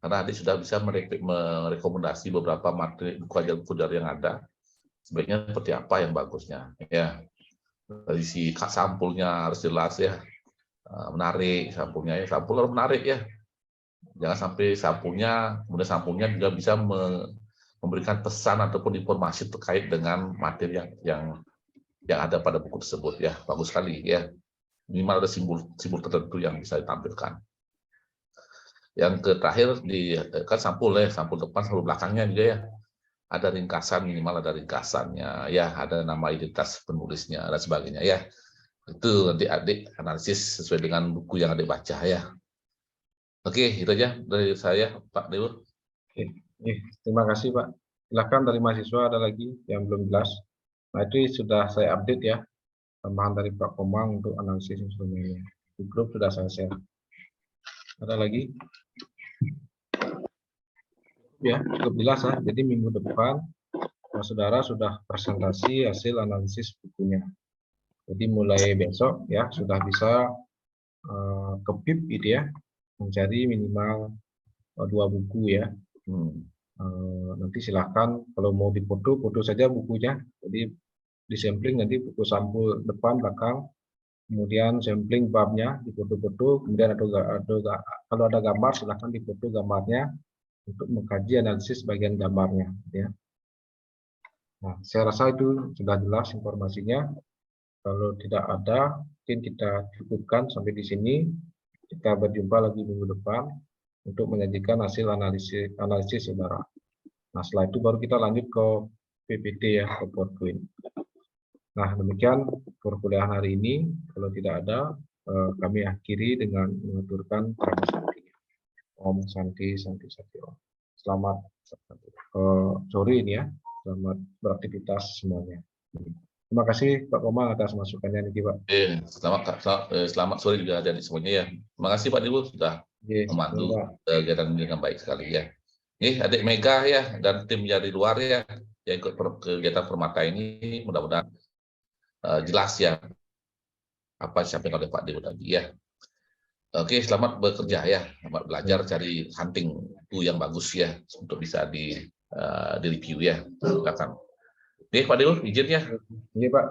karena adik sudah bisa merekomendasi beberapa materi buku ajar yang ada, sebaiknya seperti apa yang bagusnya ya. Dari si sampulnya harus jelas ya, menarik sampulnya ya, sampul harus menarik ya. Jangan sampai kemudian sampulnya juga bisa memberikan pesan ataupun informasi terkait dengan materi yang ada pada buku tersebut ya. Bagus sekali ya. Minimal ada simbol tertentu yang bisa ditampilkan. Yang terakhir kan sampul ya, sampul depan, sampul belakangnya juga ya. Ada ringkasan, minimal ada ringkasannya ya, ada nama identitas penulisnya dan sebagainya ya. Itu nanti adik analisis sesuai dengan buku yang adik baca ya. Oke, itu aja dari saya, Pak Dewo. Terima kasih, Pak. Silakan dari mahasiswa ada lagi yang belum jelas. Nah, itu sudah saya update ya, tambahan dari Pak Komang untuk analisis instrumennya. Di grup sudah saya share. Ada lagi? Ya, cukup jelas ya. Jadi minggu depan, saudara sudah presentasi hasil analisis bukunya. Jadi mulai besok ya sudah bisa ke PIP gitu ya, mencari minimal 2 buku ya. Nanti silahkan kalau mau dipoto, foto saja bukunya. Jadi di sampling nanti buku sampul depan, belakang, kemudian sampling babnya dipoto-foto, kemudian kalau ada gambar silahkan dipoto gambarnya untuk mengkaji analisis bagian gambarnya. Ya. Nah, saya rasa itu sudah jelas informasinya. Kalau tidak ada, mungkin kita cukupkan sampai di sini. Kita berjumpa lagi minggu depan untuk menyajikan hasil analisis saudara. Nah, setelah itu baru kita lanjut ke PPT ya, ke PowerPoint. Nah, demikian perkuliahan hari ini. Kalau tidak ada, kami akhiri dengan mengaturkan Om Santi Santi Satyo. Selamat sore ini ya. Selamat beraktivitas semuanya. Terima kasih Pak Komang atas masukannya nih Pak. Selamat sore juga dari semuanya ya. Terima kasih Pak Dewo sudah membantu kegiatan dengan baik sekali ya. Adik Mega ya dan tim dari luar ya yang ikut kegiatan Permata ini, mudah-mudahan jelas ya apa yang disampaikan oleh Pak Dewo tadi ya. Oke, selamat bekerja ya, selamat belajar cari hunting itu yang bagus ya untuk bisa di review ya. Silakan. Oke, Pak Dewo, izin ya. Iya Pak.